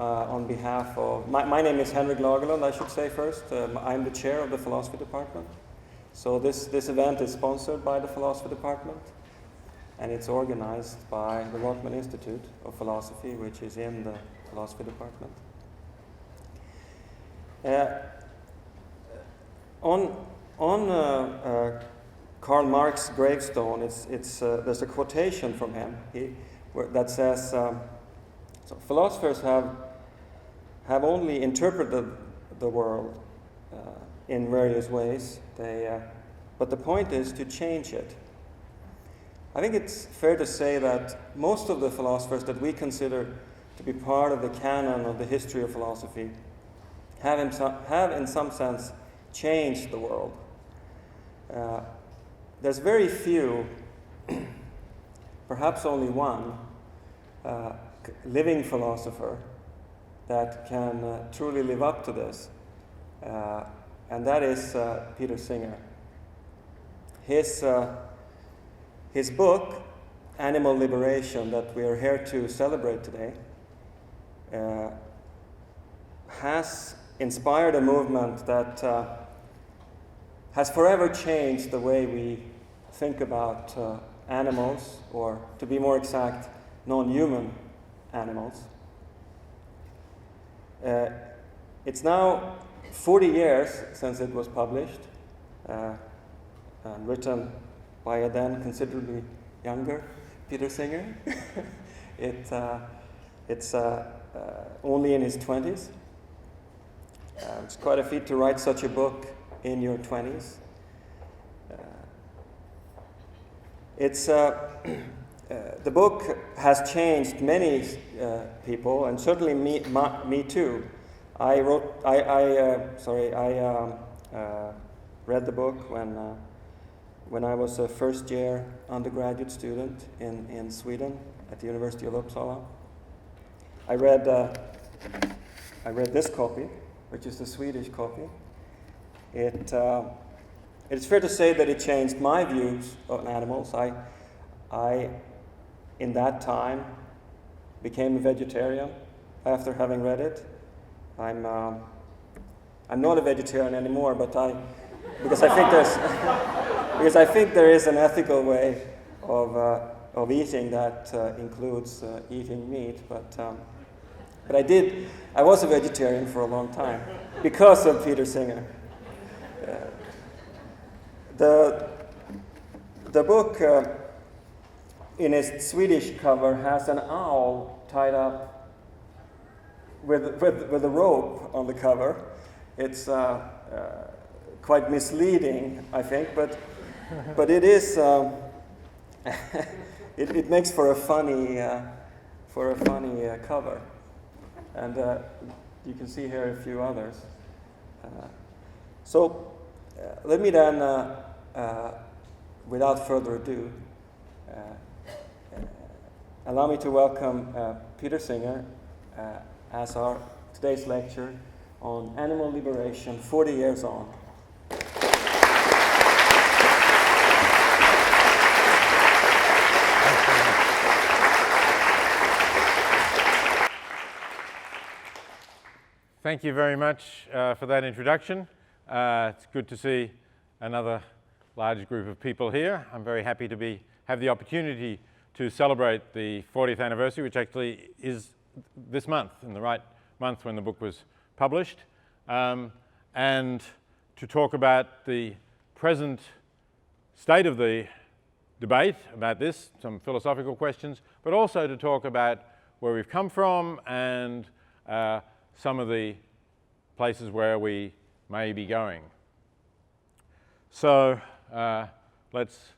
on behalf of, my name is Henrik Lagerlund, I should say first. I'm the chair of the philosophy department. So this event is sponsored by the philosophy department, and it's organized by the Rotman Institute of Philosophy, which is in the philosophy department. On Karl Marx's gravestone, there's a quotation from him that says, so philosophers have only interpreted the world in various ways, but the point is to change it. I think it's fair to say that most of the philosophers that we consider to be part of the canon of the history of philosophy have in some sense changed the world. There's very few, perhaps only one, living philosopher that can truly live up to this, and that is Peter Singer. His book, Animal Liberation, that we are here to celebrate today, has inspired a movement that has forever changed the way we think about animals, or to be more exact, non-human animals. It's now 40 years since it was published, and written by a then considerably younger Peter Singer. It's only in his 20s. It's quite a feat to write such a book in your 20s. The book has changed many people, and certainly me too. I read the book when I was a first-year undergraduate student in Sweden at the University of Uppsala. I read this copy, which is the Swedish copy. It's fair to say that it changed my views on animals. I in that time, became a vegetarian after having read it. I'm not a vegetarian anymore, but because I think there is an ethical way of eating that includes eating meat. But I was a vegetarian for a long time because of Peter Singer. The book, in its Swedish cover, has an owl tied up with a rope on the cover. It's quite misleading, I think, but it is it makes for a funny cover, and you can see here a few others. So let me then, without further ado, allow me to welcome Peter Singer as our today's lecture on animal liberation 40 years on. Thank you very much for that introduction. It's good to see another large group of people here. I'm very happy to have the opportunity to celebrate the 40th anniversary, which actually is this month, in the right month when the book was published, and to talk about the present state of the debate about this, some philosophical questions, but also to talk about where we've come from and some of the places where we may be going. So let's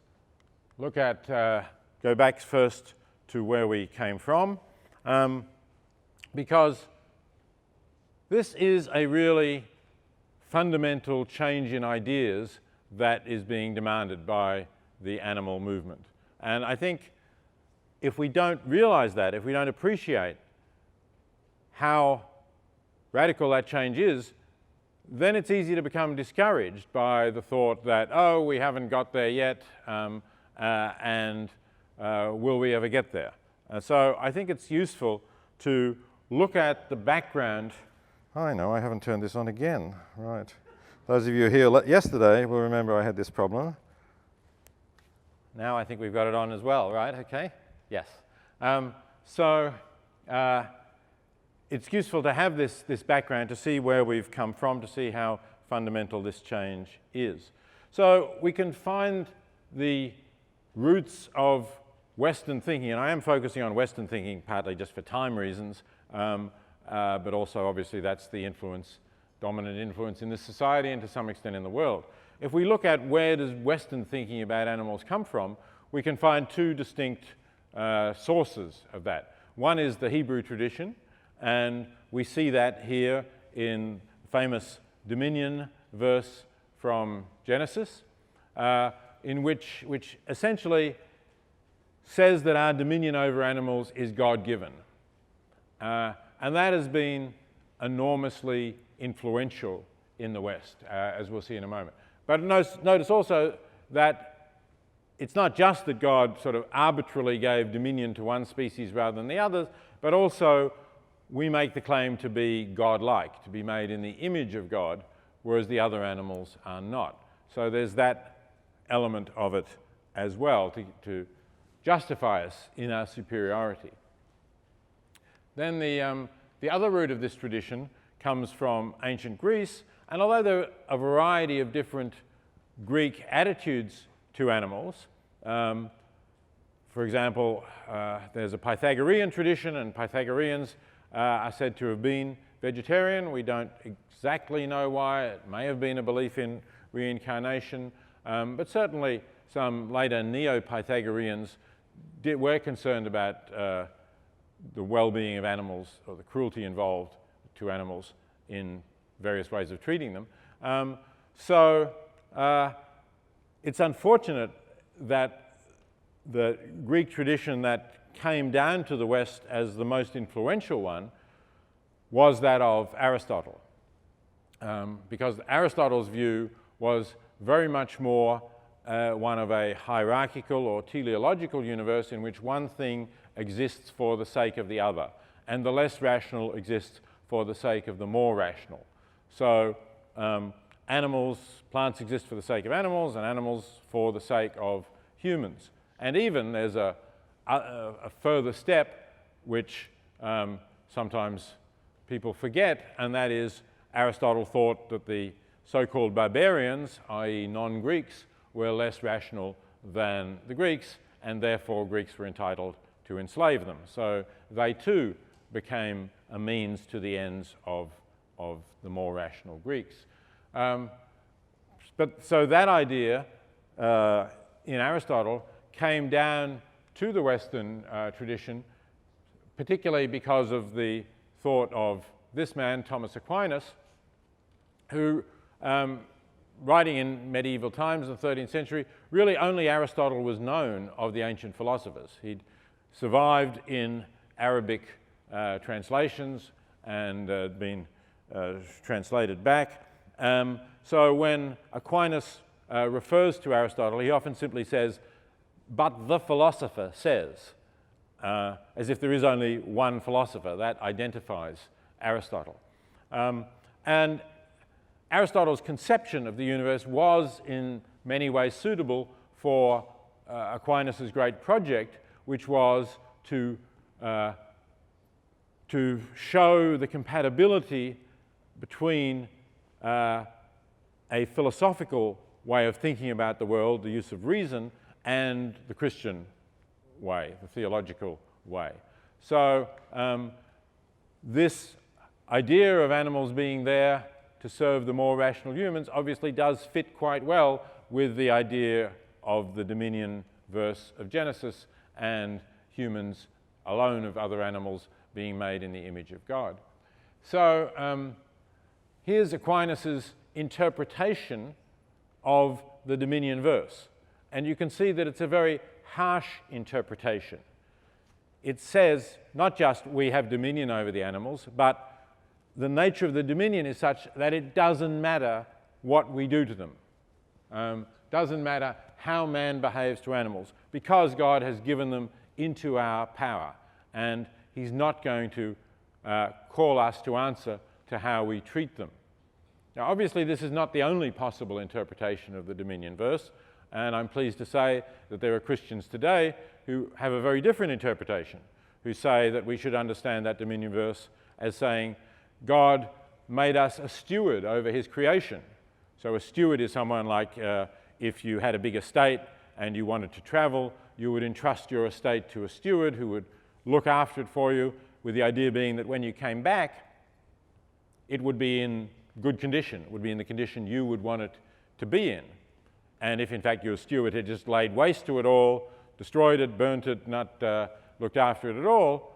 look at, go back first to where we came from, because this is a really fundamental change in ideas that is being demanded by the animal movement. And I think if we don't realize that, if we don't appreciate how radical that change is, then it's easy to become discouraged by the thought that, oh, we haven't got there yet, and will we ever get there? So I think it's useful to look at the background. I know, I haven't turned this on again. Right. Those of you here yesterday will remember I had this problem. Now I think we've got it on as well, right? Okay? Yes. It's useful to have this background to see where we've come from, to see how fundamental this change is. So we can find the roots of Western thinking, and I am focusing on Western thinking partly just for time reasons, but also obviously that's the dominant influence in this society and to some extent in the world. If we look at where does Western thinking about animals come from, we can find two distinct sources of that. One is the Hebrew tradition, and we see that here in the famous dominion verse from Genesis, which essentially says that our dominion over animals is God-given. And that has been enormously influential in the West, as we'll see in a moment. But notice also that it's not just that God sort of arbitrarily gave dominion to one species rather than the others, but also we make the claim to be God-like, to be made in the image of God, whereas the other animals are not. So there's that element of it as well to justify us in our superiority. Then the other root of this tradition comes from ancient Greece, and although there are a variety of different Greek attitudes to animals, for example, there's a Pythagorean tradition, and Pythagoreans are said to have been vegetarian. We don't exactly know why. It may have been a belief in reincarnation, but certainly some later Neo-Pythagoreans were concerned about the well-being of animals or the cruelty involved to animals in various ways of treating them. It's unfortunate that the Greek tradition that came down to the West as the most influential one was that of Aristotle, because Aristotle's view was very much more one of a hierarchical or teleological universe in which one thing exists for the sake of the other, and the less rational exists for the sake of the more rational. So plants exist for the sake of animals, and animals for the sake of humans. And even there's a further step which sometimes people forget, and that is Aristotle thought that the so-called barbarians, i.e. non-Greeks, were less rational than the Greeks, and therefore Greeks were entitled to enslave them. So they too became a means to the ends of the more rational Greeks. So that idea in Aristotle came down to the Western tradition, particularly because of the thought of this man, Thomas Aquinas, who, writing in medieval times in the 13th century, really only Aristotle was known of the ancient philosophers. He'd survived in Arabic translations and been translated back. So when Aquinas refers to Aristotle, he often simply says, "But the philosopher says," as if there is only one philosopher. That identifies Aristotle. And Aristotle's conception of the universe was in many ways suitable for Aquinas' great project, which was to show the compatibility between a philosophical way of thinking about the world, the use of reason, and the Christian way, the theological way. So this idea of animals being there to serve the more rational humans obviously does fit quite well with the idea of the dominion verse of Genesis and humans alone of other animals being made in the image of God. So here's Aquinas' interpretation of the dominion verse. And you can see that it's a very harsh interpretation. It says not just we have dominion over the animals, but the nature of the dominion is such that it doesn't matter what we do to them. Doesn't matter how man behaves to animals, because God has given them into our power. And he's not going to call us to answer to how we treat them. Now, obviously, this is not the only possible interpretation of the dominion verse, and I'm pleased to say that there are Christians today who have a very different interpretation, who say that we should understand that dominion verse as saying God made us a steward over his creation. So a steward is someone like if you had a big estate and you wanted to travel, you would entrust your estate to a steward who would look after it for you, with the idea being that when you came back, it would be in good condition. It would be in the condition you would want it to be in. And if in fact your steward had just laid waste to it all, destroyed it, burnt it, not looked after it at all,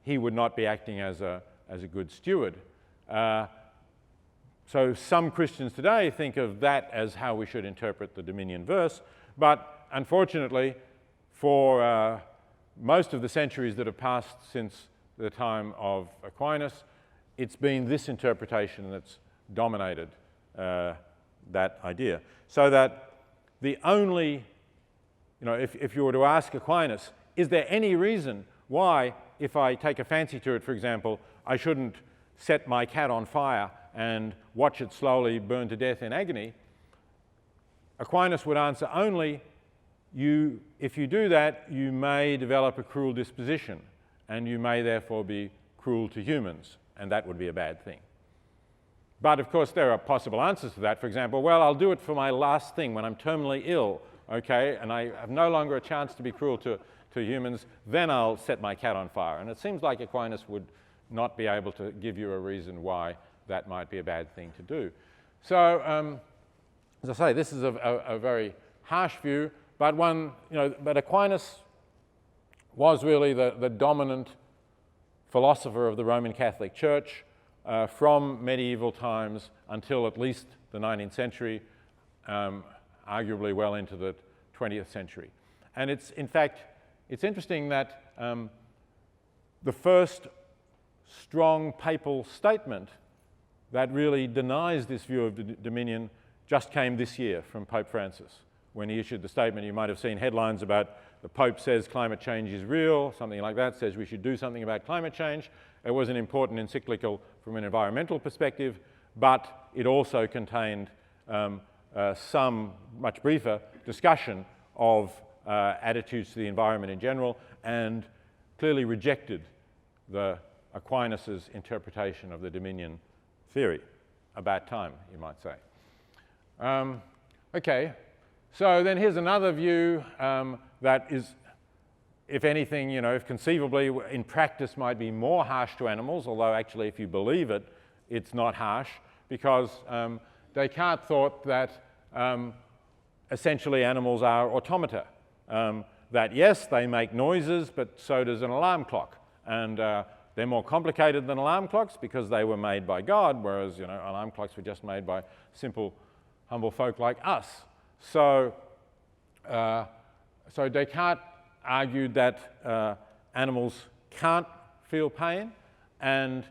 he would not be acting as a good steward. So some Christians today think of that as how we should interpret the dominion verse, but unfortunately for most of the centuries that have passed since the time of Aquinas, it's been this interpretation that's dominated that idea. So that the only, if you were to ask Aquinas, is there any reason why, if I take a fancy to it, for example, I shouldn't set my cat on fire and watch it slowly burn to death in agony? Aquinas would answer only, if you do that, you may develop a cruel disposition, and you may therefore be cruel to humans, and that would be a bad thing. But of course there are possible answers to that. For example, well, I'll do it for my last thing when I'm terminally ill, okay, and I have no longer a chance to be cruel to humans, then I'll set my cat on fire. And it seems like Aquinas would not be able to give you a reason why that might be a bad thing to do. So, as I say, this is a very harsh view, but one, but Aquinas was really the dominant philosopher of the Roman Catholic Church from medieval times until at least the 19th century, arguably well into the 20th century. And in fact, it's interesting that the first strong papal statement that really denies this view of dominion just came this year from Pope Francis. When he issued the statement, you might have seen headlines about the Pope says climate change is real, something like that, says we should do something about climate change. It was an important encyclical from an environmental perspective, but it also contained some much briefer discussion of attitudes to the environment in general, and clearly rejected the Aquinas' interpretation of the dominion theory. About time, you might say. Okay, so then here's another view that is, if anything, if conceivably in practice might be more harsh to animals, although actually if you believe it, it's not harsh, because Descartes thought that essentially animals are automata. That yes, they make noises, but so does an alarm clock. And they're more complicated than alarm clocks because they were made by God, whereas alarm clocks were just made by simple, humble folk like us. So, so Descartes argued that animals can't feel pain, and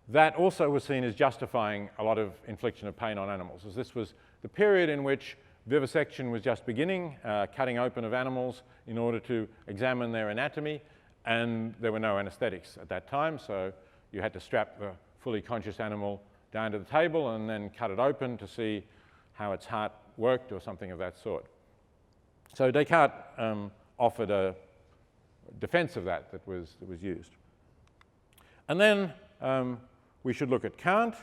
that also was seen as justifying a lot of infliction of pain on animals, as this was the period in which vivisection was just beginning, cutting open of animals in order to examine their anatomy, and there were no anesthetics at that time, so you had to strap the fully conscious animal down to the table and then cut it open to see how its heart worked or something of that sort. So Descartes offered a defense of that was used. And then we should look at Kant,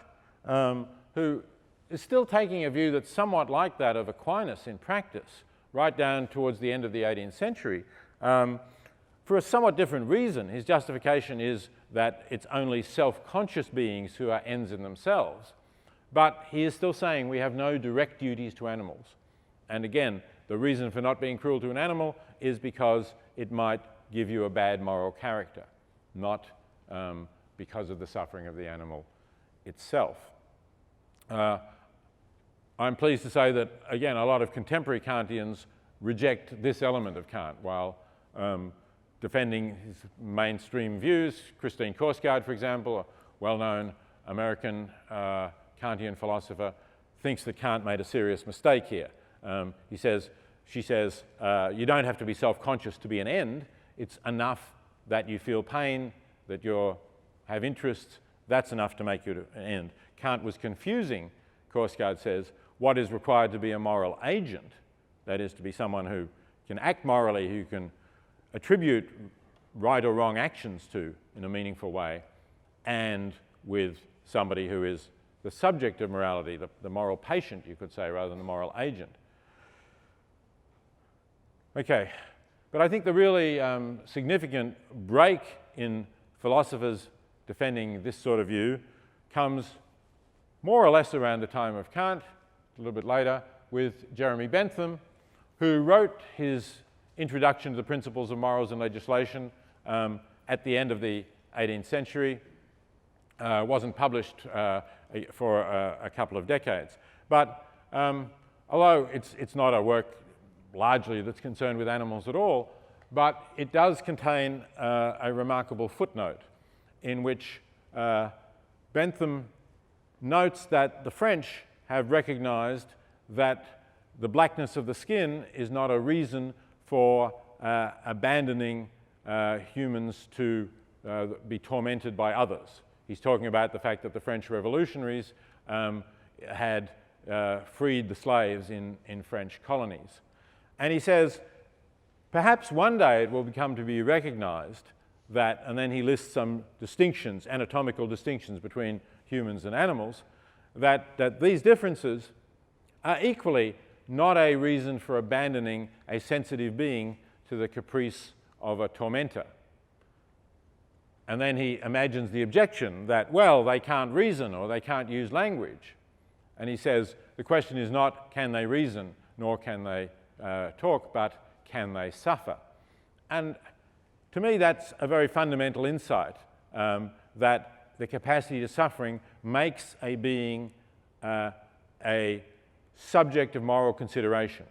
who is still taking a view that's somewhat like that of Aquinas in practice, right down towards the end of the 18th century. For a somewhat different reason. His justification is that it's only self-conscious beings who are ends in themselves. But he is still saying we have no direct duties to animals. And again, the reason for not being cruel to an animal is because it might give you a bad moral character, not because of the suffering of the animal itself. I'm pleased to say that, again, a lot of contemporary Kantians reject this element of Kant, while defending his mainstream views. Christine Korsgaard, for example, a well-known American Kantian philosopher, thinks that Kant made a serious mistake here. She says, you don't have to be self-conscious to be an end. It's enough that you feel pain, that you're have interests, that's enough to make you an end. Kant was confusing, Korsgaard says, what is required to be a moral agent, that is, to be someone who can act morally, who can attribute right or wrong actions to in a meaningful way, and with somebody who is the subject of morality, the moral patient, you could say, rather than the moral agent. Okay, but I think the really significant break in philosophers defending this sort of view comes more or less around the time of Kant, a little bit later, with Jeremy Bentham, who wrote his Introduction to the Principles of Morals and Legislation at the end of the 18th century. Wasn't published for a couple of decades. But although it's not a work largely that's concerned with animals at all, but it does contain a remarkable footnote in which Bentham notes that the French have recognized that the blackness of the skin is not a reason for abandoning humans to be tormented by others. He's talking about the fact that the French revolutionaries had freed the slaves in French colonies. And he says, perhaps one day it will become to be recognized that, and then he lists some distinctions, anatomical distinctions between humans and animals, that these differences are equally not a reason for abandoning a sensitive being to the caprice of a tormentor. And then he imagines the objection that, well, they can't reason or they can't use language. And he says, the question is not can they reason nor can they talk, but can they suffer? And to me, that's a very fundamental insight, that the capacity to suffering makes a being a subject of moral consideration.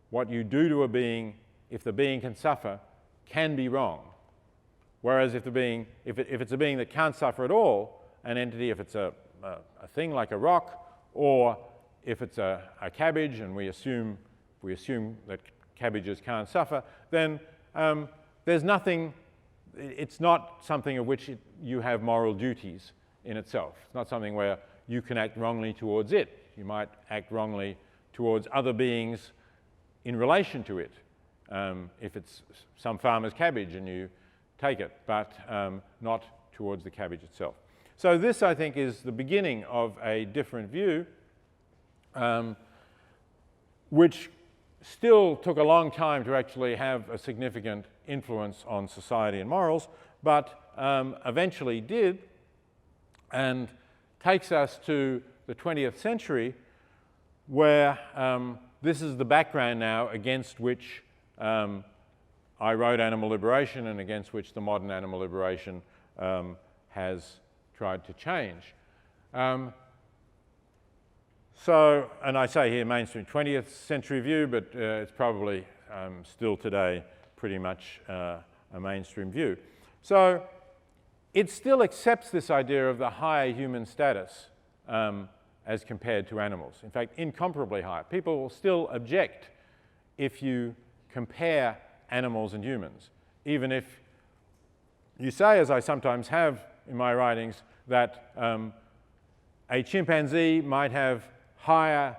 What you do to a being, if the being can suffer, can be wrong. Whereas if it's a being that can't suffer at all, an entity, if it's a thing like a rock, or if it's a cabbage, and we assume that cabbages can't suffer, then there's nothing, it's not something of which you have moral duties in itself. It's not something where you can act wrongly towards it. You might act wrongly towards other beings in relation to it, if it's some farmer's cabbage and you take it, but not towards the cabbage itself. So this, I think, is the beginning of a different view, which still took a long time to actually have a significant influence on society and morals, but eventually did, and takes us to the 20th century, where this is the background now against which I wrote Animal Liberation and against which the modern animal liberation has tried to change. So, and I say here mainstream 20th century view, but it's probably still today pretty much a mainstream view. So it still accepts this idea of the higher human status as compared to animals. In fact, incomparably high. People will still object if you compare animals and humans, even if you say, as I sometimes have in my writings, that a chimpanzee might have higher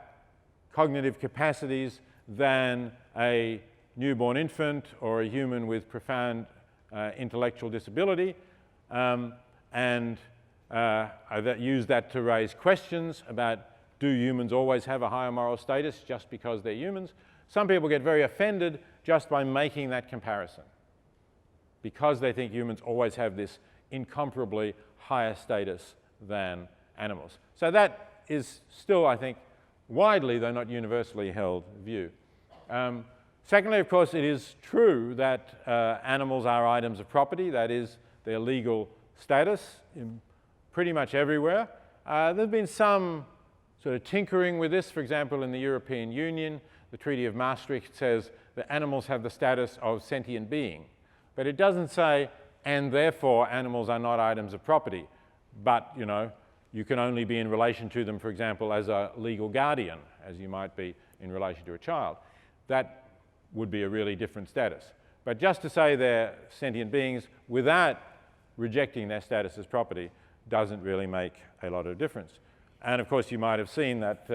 cognitive capacities than a newborn infant or a human with profound intellectual disability, and I use that to raise questions about, do humans always have a higher moral status just because they're humans? Some people get very offended just by making that comparison, because they think humans always have this incomparably higher status than animals. So that is still, I think, widely, though not universally held view. Secondly, of course, it is true that animals are items of property, that is, their legal status in pretty much everywhere. There's been some sort of tinkering with this. For example, in the European Union, the Treaty of Maastricht says that animals have the status of sentient being. But it doesn't say, and therefore animals are not items of property. But, you know, you can only be in relation to them, for example, as a legal guardian, as you might be in relation to a child. That would be a really different status. But just to say they're sentient beings without rejecting their status as property doesn't really make a lot of difference. And of course, you might have seen that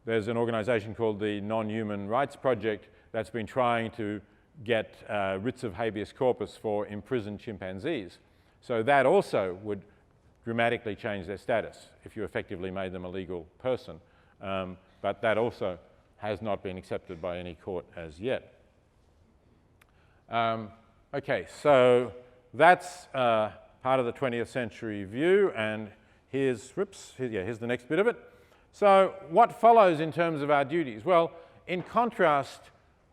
there's an organization called the Non-Human Rights Project that's been trying to get writs of habeas corpus for imprisoned chimpanzees. So that also would dramatically change their status if you effectively made them a legal person. But that also has not been accepted by any court as yet. Okay, so that's part of the 20th century view, and here's the next bit of it. So what follows in terms of our duties? Well, in contrast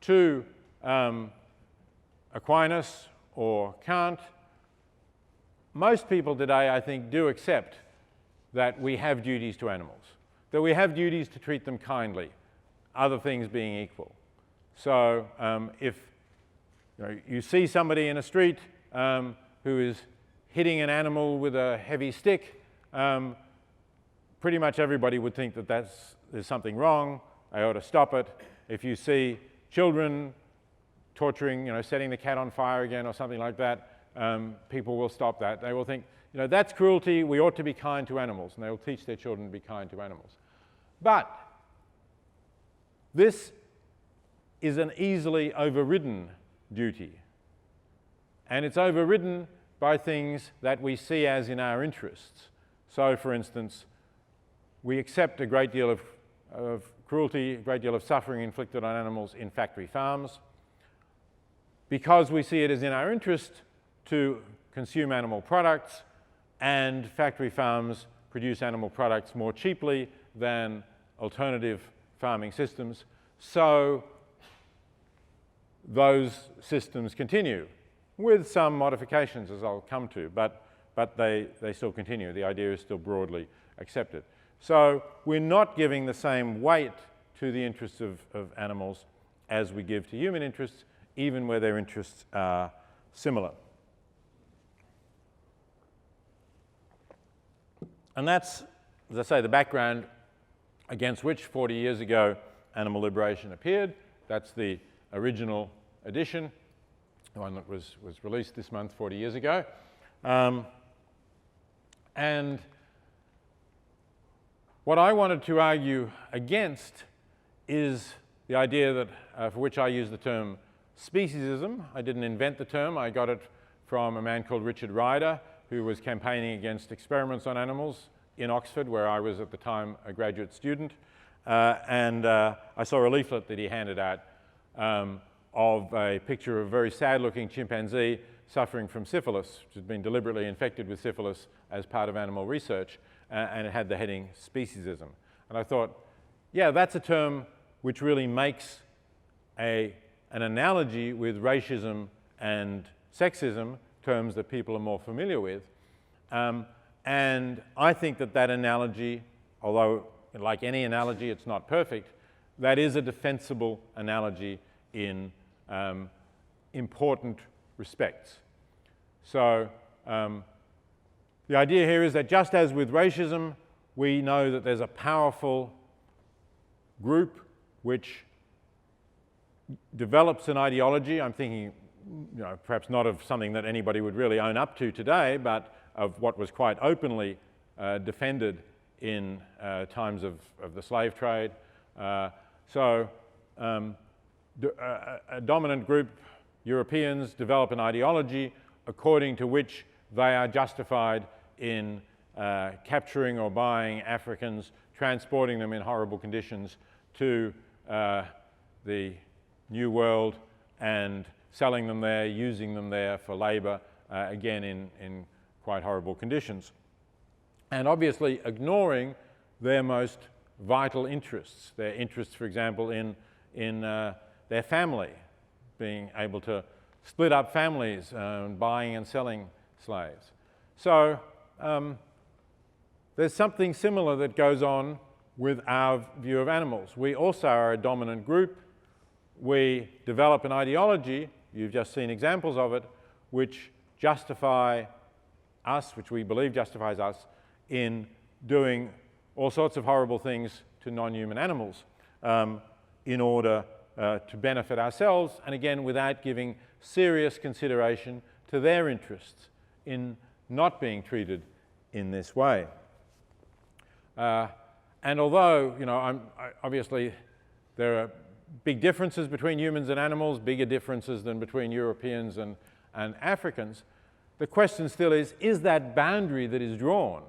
to Aquinas or Kant, most people today, I think, do accept that we have duties to animals, that we have duties to treat them kindly, other things being equal. So if you see somebody in a street who is hitting an animal with a heavy stick, pretty much everybody would think that there's something wrong, they ought to stop it. If you see children torturing, setting the cat on fire again or something like that, people will stop that. They will think, that's cruelty, we ought to be kind to animals, and they will teach their children to be kind to animals. But this is an easily overridden duty. And it's overridden by things that we see as in our interests. So, for instance, we accept a great deal of cruelty, a great deal of suffering inflicted on animals in factory farms because we see it as in our interest to consume animal products, and factory farms produce animal products more cheaply than alternative farming systems. So those systems continue with some modifications, as I'll come to, but they still continue. The idea is still broadly accepted. So we're not giving the same weight to the interests of animals as we give to human interests, even where their interests are similar. And that's, as I say, the background against which 40 years ago Animal Liberation appeared. That's the original edition, the one that was released this month 40 years ago. And what I wanted to argue against is the idea that, for which I use the term speciesism. I didn't invent the term. I got it from a man called Richard Ryder, who was campaigning against experiments on animals in Oxford, where I was at the time a graduate student. And I saw a leaflet that he handed out of a picture of a very sad-looking chimpanzee suffering from syphilis, which had been deliberately infected with syphilis as part of animal research, and it had the heading speciesism. And I thought, yeah, that's a term which really makes an analogy with racism and sexism, terms that people are more familiar with. And I think that analogy, although like any analogy it's not perfect, that is a defensible analogy in important respects. So the idea here is that just as with racism, we know that there's a powerful group which develops an ideology. I'm thinking, perhaps not of something that anybody would really own up to today, but of what was quite openly defended in times of the slave trade. So a dominant group, Europeans, develop an ideology according to which they are justified in capturing or buying Africans, transporting them in horrible conditions to the New World and selling them there, using them there for labour, again in quite horrible conditions. And obviously ignoring their most vital interests, their interests, for example, in their family, being able to split up families, buying and selling slaves. So there's something similar that goes on with our view of animals. We also are a dominant group. We develop an ideology, you've just seen examples of it, which justify us, which we believe justifies us, in doing all sorts of horrible things to non-human animals in order to benefit ourselves, and again, without giving serious consideration to their interests in not being treated in this way. And although, obviously there are big differences between humans and animals, bigger differences than between Europeans and Africans, the question still is that boundary that is drawn,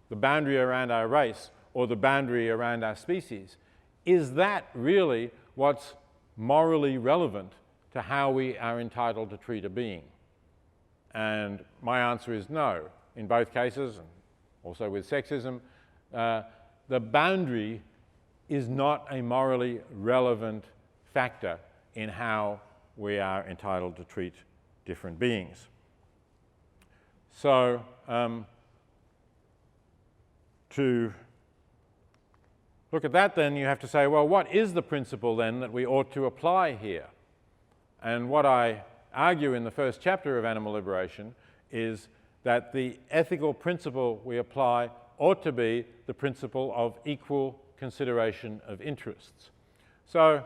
the boundary around our race or the boundary around our species, is that really what's morally relevant to how we are entitled to treat a being? And my answer is no, in both cases, and also with sexism. The boundary is not a morally relevant factor in how we are entitled to treat different beings. So, to look at that, then you have to say, well, what is the principle then that we ought to apply here? And what I argue in the first chapter of Animal Liberation is that the ethical principle we apply ought to be the principle of equal consideration of interests. So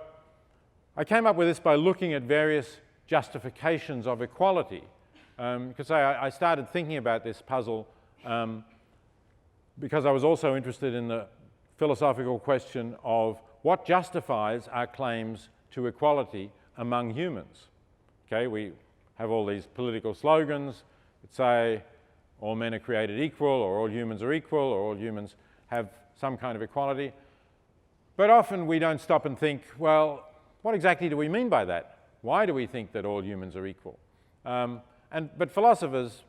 I came up with this by looking at various justifications of equality. Because I started thinking about this puzzle because I was also interested in the philosophical question of what justifies our claims to equality among humans. Okay, we have all these political slogans that say all men are created equal, or all humans are equal, or all humans have some kind of equality. But often we don't stop and think, well, what exactly do we mean by that? Why do we think that all humans are equal? But philosophers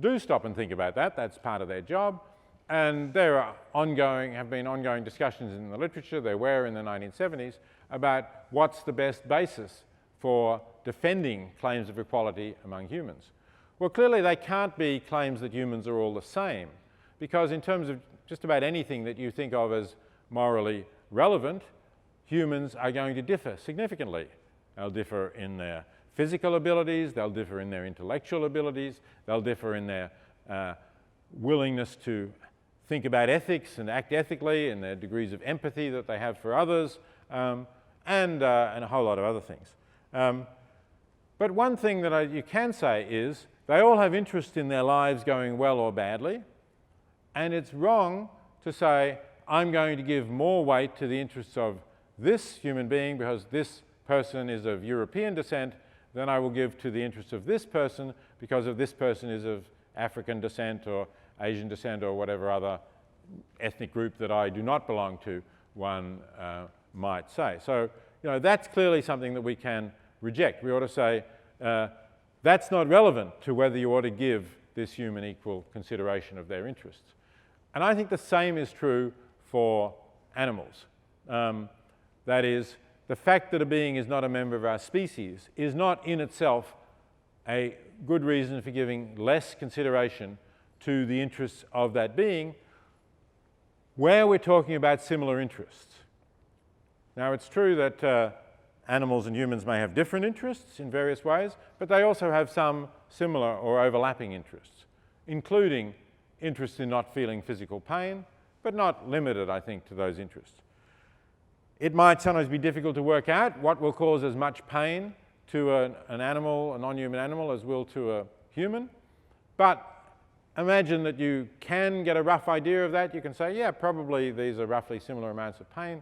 do stop and think about that. That's part of their job. And there are have been ongoing discussions in the literature, there were in the 1970s, about what's the best basis for defending claims of equality among humans. Well, clearly they can't be claims that humans are all the same, because in terms of just about anything that you think of as morally relevant, humans are going to differ significantly. They'll differ in their physical abilities, they'll differ in their intellectual abilities, they'll differ in their willingness to think about ethics and act ethically, and their degrees of empathy that they have for others, and a whole lot of other things. But one thing that you can say is they all have interest in their lives going well or badly, and it's wrong to say, I'm going to give more weight to the interests of this human being because this person is of European descent than I will give to the interests of this person because this person is of African descent or Asian descent or whatever other ethnic group that I do not belong to, one might say. So, that's clearly something that we can reject. We ought to say, that's not relevant to whether you ought to give this human equal consideration of their interests. And I think the same is true for animals. That is, the fact that a being is not a member of our species is not in itself a good reason for giving less consideration to the interests of that being where we're talking about similar interests. Now, it's true that animals and humans may have different interests in various ways, but they also have some similar or overlapping interests, including interest in not feeling physical pain, but not limited, I think, to those interests. It might sometimes be difficult to work out what will cause as much pain to an animal, a non-human animal, as will to a human. But imagine that you can get a rough idea of that. You can say, yeah, probably these are roughly similar amounts of pain.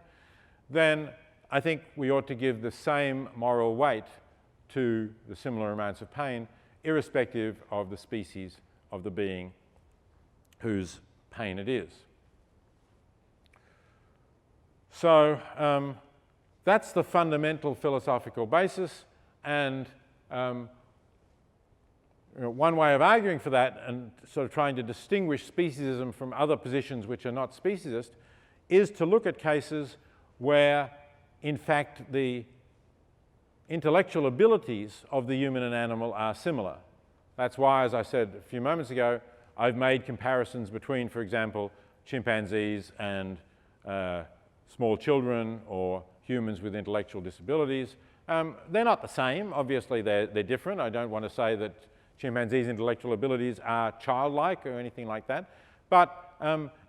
Then I think we ought to give the same moral weight to the similar amounts of pain, irrespective of the species of the being whose pain it is. So that's the fundamental philosophical basis, and one way of arguing for that and sort of trying to distinguish speciesism from other positions which are not speciesist is to look at cases where, in fact, the intellectual abilities of the human and animal are similar. That's why, as I said a few moments ago, I've made comparisons between, for example, chimpanzees and small children or humans with intellectual disabilities. They're not the same. Obviously, they're different. I don't want to say that chimpanzees' intellectual abilities are childlike or anything like that. But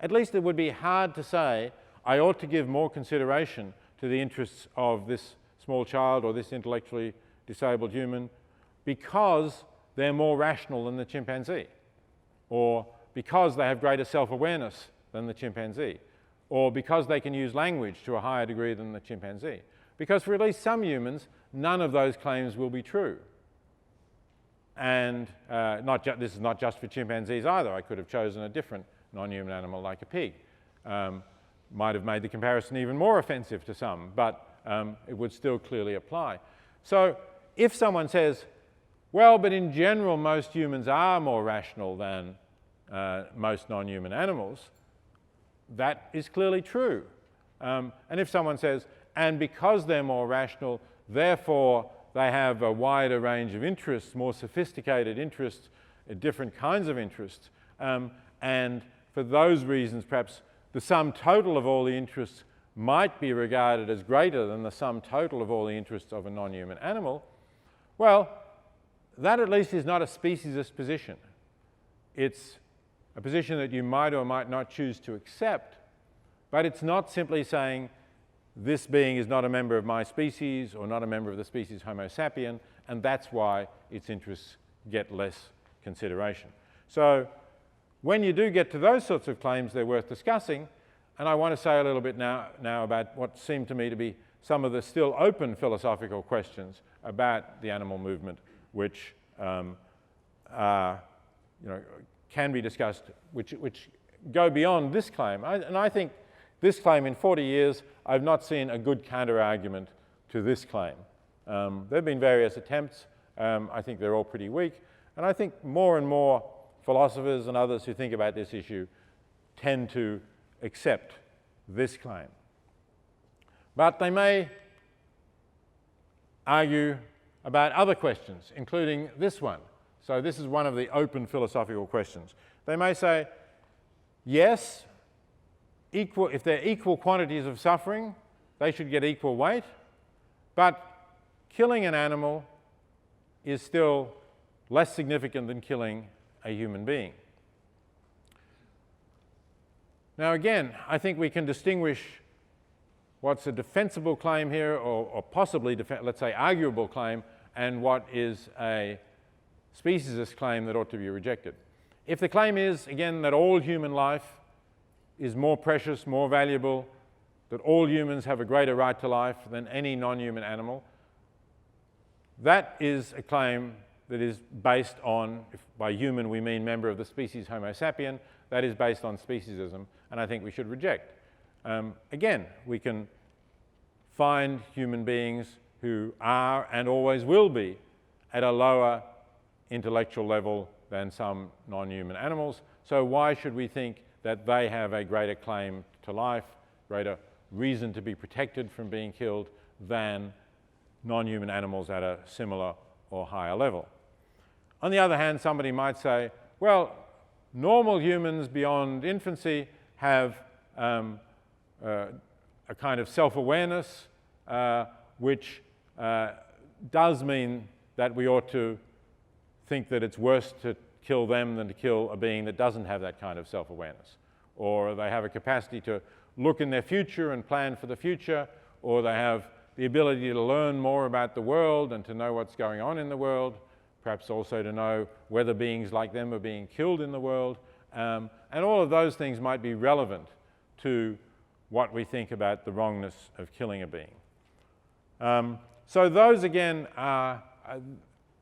at least it would be hard to say, I ought to give more consideration to the interests of this small child or this intellectually disabled human because they're more rational than the chimpanzee, or because they have greater self-awareness than the chimpanzee, or because they can use language to a higher degree than the chimpanzee. Because for at least some humans, none of those claims will be true. And this is not just for chimpanzees either. I could have chosen a different non-human animal like a pig. Might have made the comparison even more offensive to some, but it would still clearly apply. So if someone says, well, but in general, most humans are more rational than most non-human animals, that is clearly true. And if someone says, and because they're more rational, therefore they have a wider range of interests, more sophisticated interests, different kinds of interests, and for those reasons, perhaps the sum total of all the interests might be regarded as greater than the sum total of all the interests of a non-human animal, well, that at least is not a speciesist position. It's a position that you might or might not choose to accept, but it's not simply saying this being is not a member of my species or not a member of the species Homo sapien, and that's why its interests get less consideration. So when you do get to those sorts of claims, they're worth discussing, and I want to say a little bit now about what seem to me to be some of the still open philosophical questions about the animal movement, which can be discussed, which go beyond this claim. And I think this claim, in 40 years, I've not seen a good counter-argument to this claim. There have been various attempts. I think they're all pretty weak. And I think more and more philosophers and others who think about this issue tend to accept this claim. But they may argue about other questions, including this one. So this is one of the open philosophical questions. They may say, yes, if they're equal quantities of suffering, they should get equal weight, but killing an animal is still less significant than killing a human being. Now again, I think we can distinguish what's a defensible claim here, or possibly, let's say, arguable claim, and what is a speciesist claim that ought to be rejected. If the claim is, again, that all human life is more precious, more valuable, that all humans have a greater right to life than any non-human animal, that is a claim that is based on, if by human we mean member of the species Homo sapien, that is based on speciesism, and I think we should reject. Again, we can find human beings who are and always will be at a lower intellectual level than some non-human animals, so why should we think that they have a greater claim to life, greater reason to be protected from being killed than non-human animals at a similar or higher level? On the other hand, somebody might say, well, normal humans beyond infancy have a kind of self-awareness which does mean that we ought to think that it's worse to kill them than to kill a being that doesn't have that kind of self-awareness. Or they have a capacity to look in their future and plan for the future, or they have the ability to learn more about the world and to know what's going on in the world, perhaps also to know whether beings like them are being killed in the world. And all of those things might be relevant to what we think about the wrongness of killing a being. So those, again, are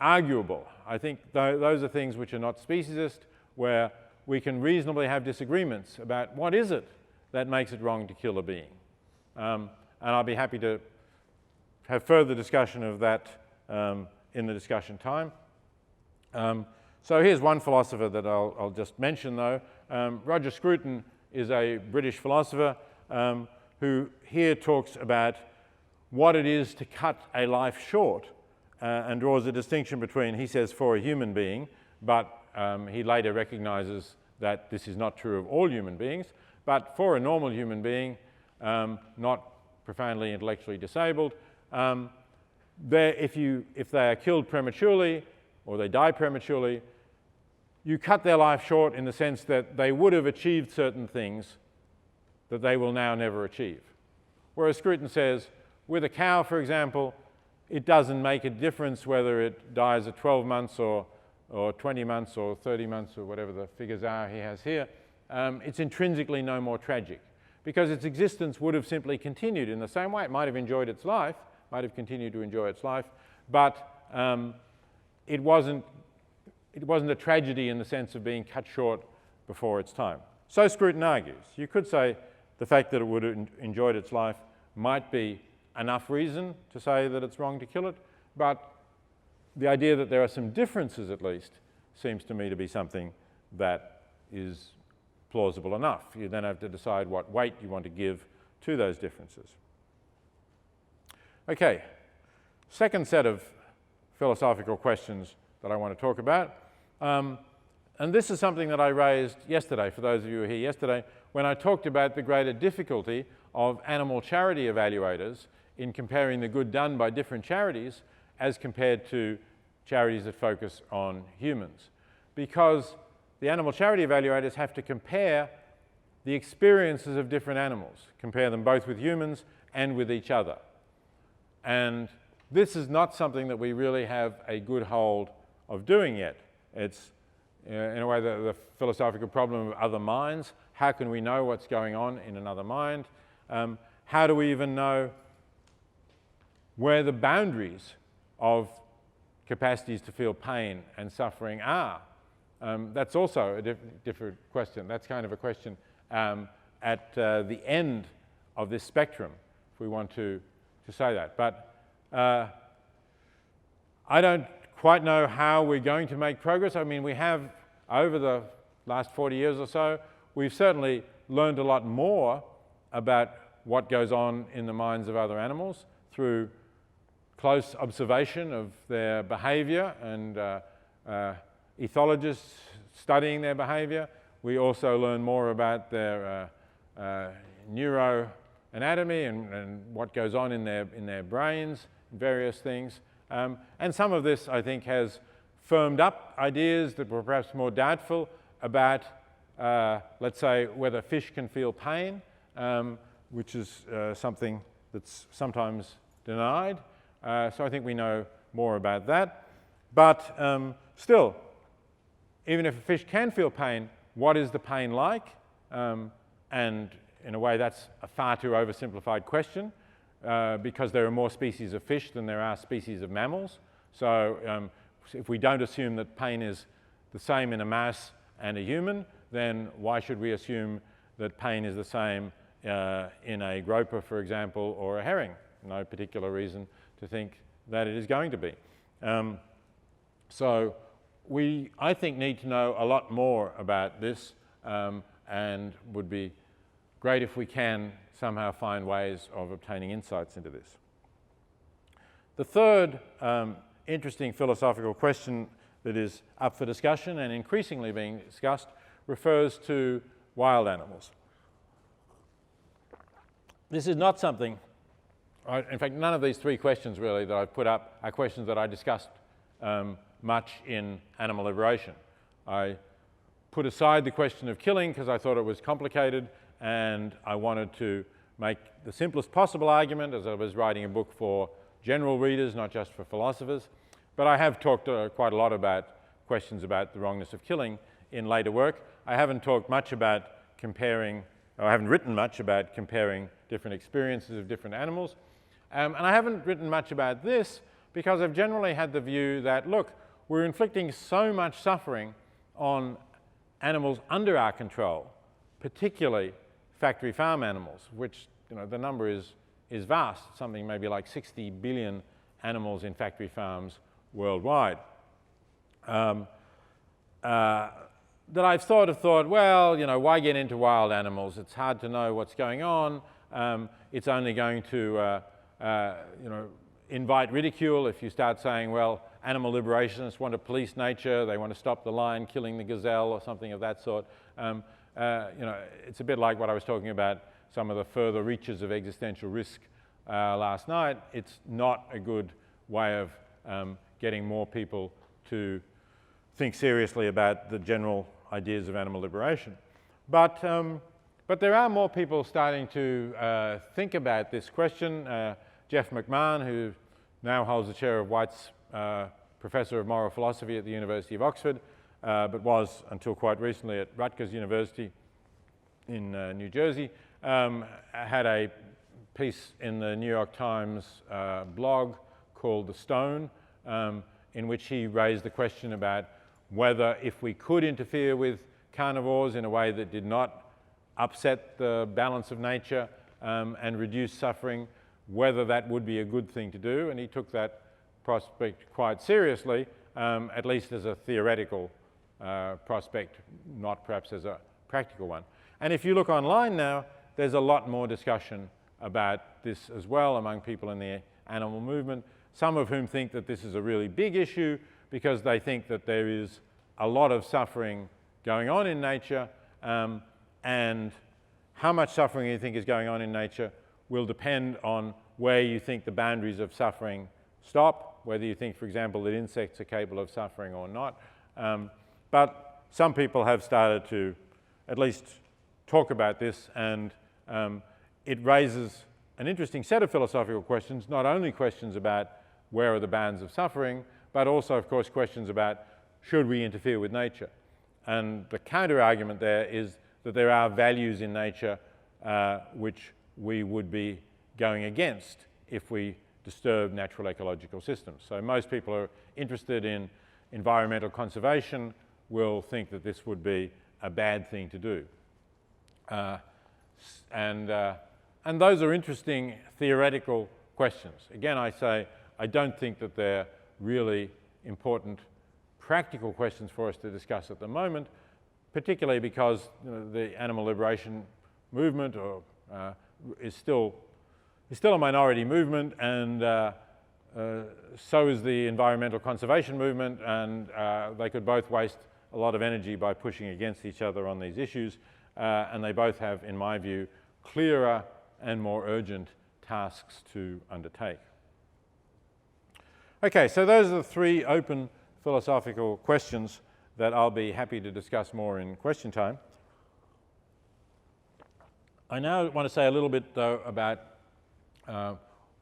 arguable. I think those are things which are not speciesist, where we can reasonably have disagreements about what is it that makes it wrong to kill a being. And I'll be happy to have further discussion of that in the discussion time. So here's one philosopher that I'll just mention, though. Roger Scruton is a British philosopher who here talks about what it is to cut a life short and draws a distinction between, he says, for a human being, but he later recognizes that this is not true of all human beings, but for a normal human being, not profoundly intellectually disabled, if they are killed prematurely or they die prematurely, you cut their life short in the sense that they would have achieved certain things that they will now never achieve. Whereas Scruton says, with a cow, for example, it doesn't make a difference whether it dies at 12 months or or 20 months or 30 months or whatever the figures are he has here, it's intrinsically no more tragic, because its existence would have simply continued in the same way. It might have enjoyed its life, might have continued to enjoy its life, but it wasn't a tragedy in the sense of being cut short before its time. So Scruton argues. You could say the fact that it would have enjoyed its life might be enough reason to say that it's wrong to kill it, but the idea that there are some differences at least seems to me to be something that is plausible enough. You then have to decide what weight you want to give to those differences. Okay, second set of philosophical questions that I want to talk about. And this is something that I raised yesterday, for those of you who were here yesterday, when I talked about the greater difficulty of animal charity evaluators in comparing the good done by different charities as compared to charities that focus on humans. Because the animal charity evaluators have to compare the experiences of different animals, compare them both with humans and with each other. And this is not something that we really have a good hold of doing yet. It's, in a way, the philosophical problem of other minds. How can we know what's going on in another mind? How do we even know where the boundaries of capacities to feel pain and suffering are? That's also a different question. That's kind of a question at the end of this spectrum, if we want to say that. But I don't quite know how we're going to make progress. I mean, we have, over the last 40 years or so, we've certainly learned a lot more about what goes on in the minds of other animals through close observation of their behavior and ethologists studying their behavior. We also learn more about their neuroanatomy and what goes on in their brains, various things. And some of this, I think, has firmed up ideas that were perhaps more doubtful about, let's say, whether fish can feel pain, which is something that's sometimes denied. So I think we know more about that. But still, even if a fish can feel pain, what is the pain like? And in a way, that's a far too oversimplified question because there are more species of fish than there are species of mammals. So if we don't assume that pain is the same in a mouse and a human, then why should we assume that pain is the same in a groper, for example, or a herring? No particular reason to think that it is going to be. So we, I think, need to know a lot more about this and would be great if we can somehow find ways of obtaining insights into this. The third interesting philosophical question that is up for discussion and increasingly being discussed refers to wild animals. This is not something, in fact, none of these three questions really that I've put up are questions that I discussed much in Animal Liberation. I put aside the question of killing because I thought it was complicated and I wanted to make the simplest possible argument as I was writing a book for general readers, not just for philosophers. But I have talked quite a lot about questions about the wrongness of killing in later work. I haven't talked much about comparing, or I haven't written much about comparing different experiences of different animals. And I haven't written much about this because I've generally had the view that, look, we're inflicting so much suffering on animals under our control, particularly factory farm animals, which, you know, the number is vast, something maybe like 60 billion animals in factory farms worldwide. That I've sort of thought, well, you know, why get into wild animals? It's hard to know what's going on. It's only going to, you know, invite ridicule if you start saying, well, animal liberationists want to police nature, they want to stop the lion killing the gazelle or something of that sort. You know, it's a bit like what I was talking about, some of the further reaches of existential risk last night. It's not a good way of getting more people to think seriously about the general ideas of animal liberation. But there are more people starting to think about this question. Jeff McMahon, who now holds the chair of White's professor of moral philosophy at the University of Oxford, but was, until quite recently, at Rutgers University in New Jersey. Had a piece in the New York Times blog called The Stone, in which he raised the question about whether, if we could interfere with carnivores in a way that did not upset the balance of nature and reduce suffering, whether that would be a good thing to do. And he took that prospect quite seriously, at least as a theoretical prospect, not perhaps as a practical one. And if you look online now, there's a lot more discussion about this as well among people in the animal movement, some of whom think that this is a really big issue because they think that there is a lot of suffering going on in nature, and how much suffering you think is going on in nature will depend on where you think the boundaries of suffering stop, whether you think, for example, that insects are capable of suffering or not. But some people have started to at least talk about this, and it raises an interesting set of philosophical questions, not only questions about where are the bounds of suffering, but also, of course, questions about should we interfere with nature. And the counter-argument there is that there are values in nature which we would be going against if we disturb natural ecological systems. So most people who are interested in environmental conservation will think that this would be a bad thing to do. And those are interesting theoretical questions. Again, I say I don't think that they're really important practical questions for us to discuss at the moment, particularly because the animal liberation movement is still a minority movement, and so is the environmental conservation movement, and they could both waste a lot of energy by pushing against each other on these issues, and they both have, in my view, clearer and more urgent tasks to undertake. Okay, so those are the three open philosophical questions that I'll be happy to discuss more in question time. I now want to say a little bit, though, about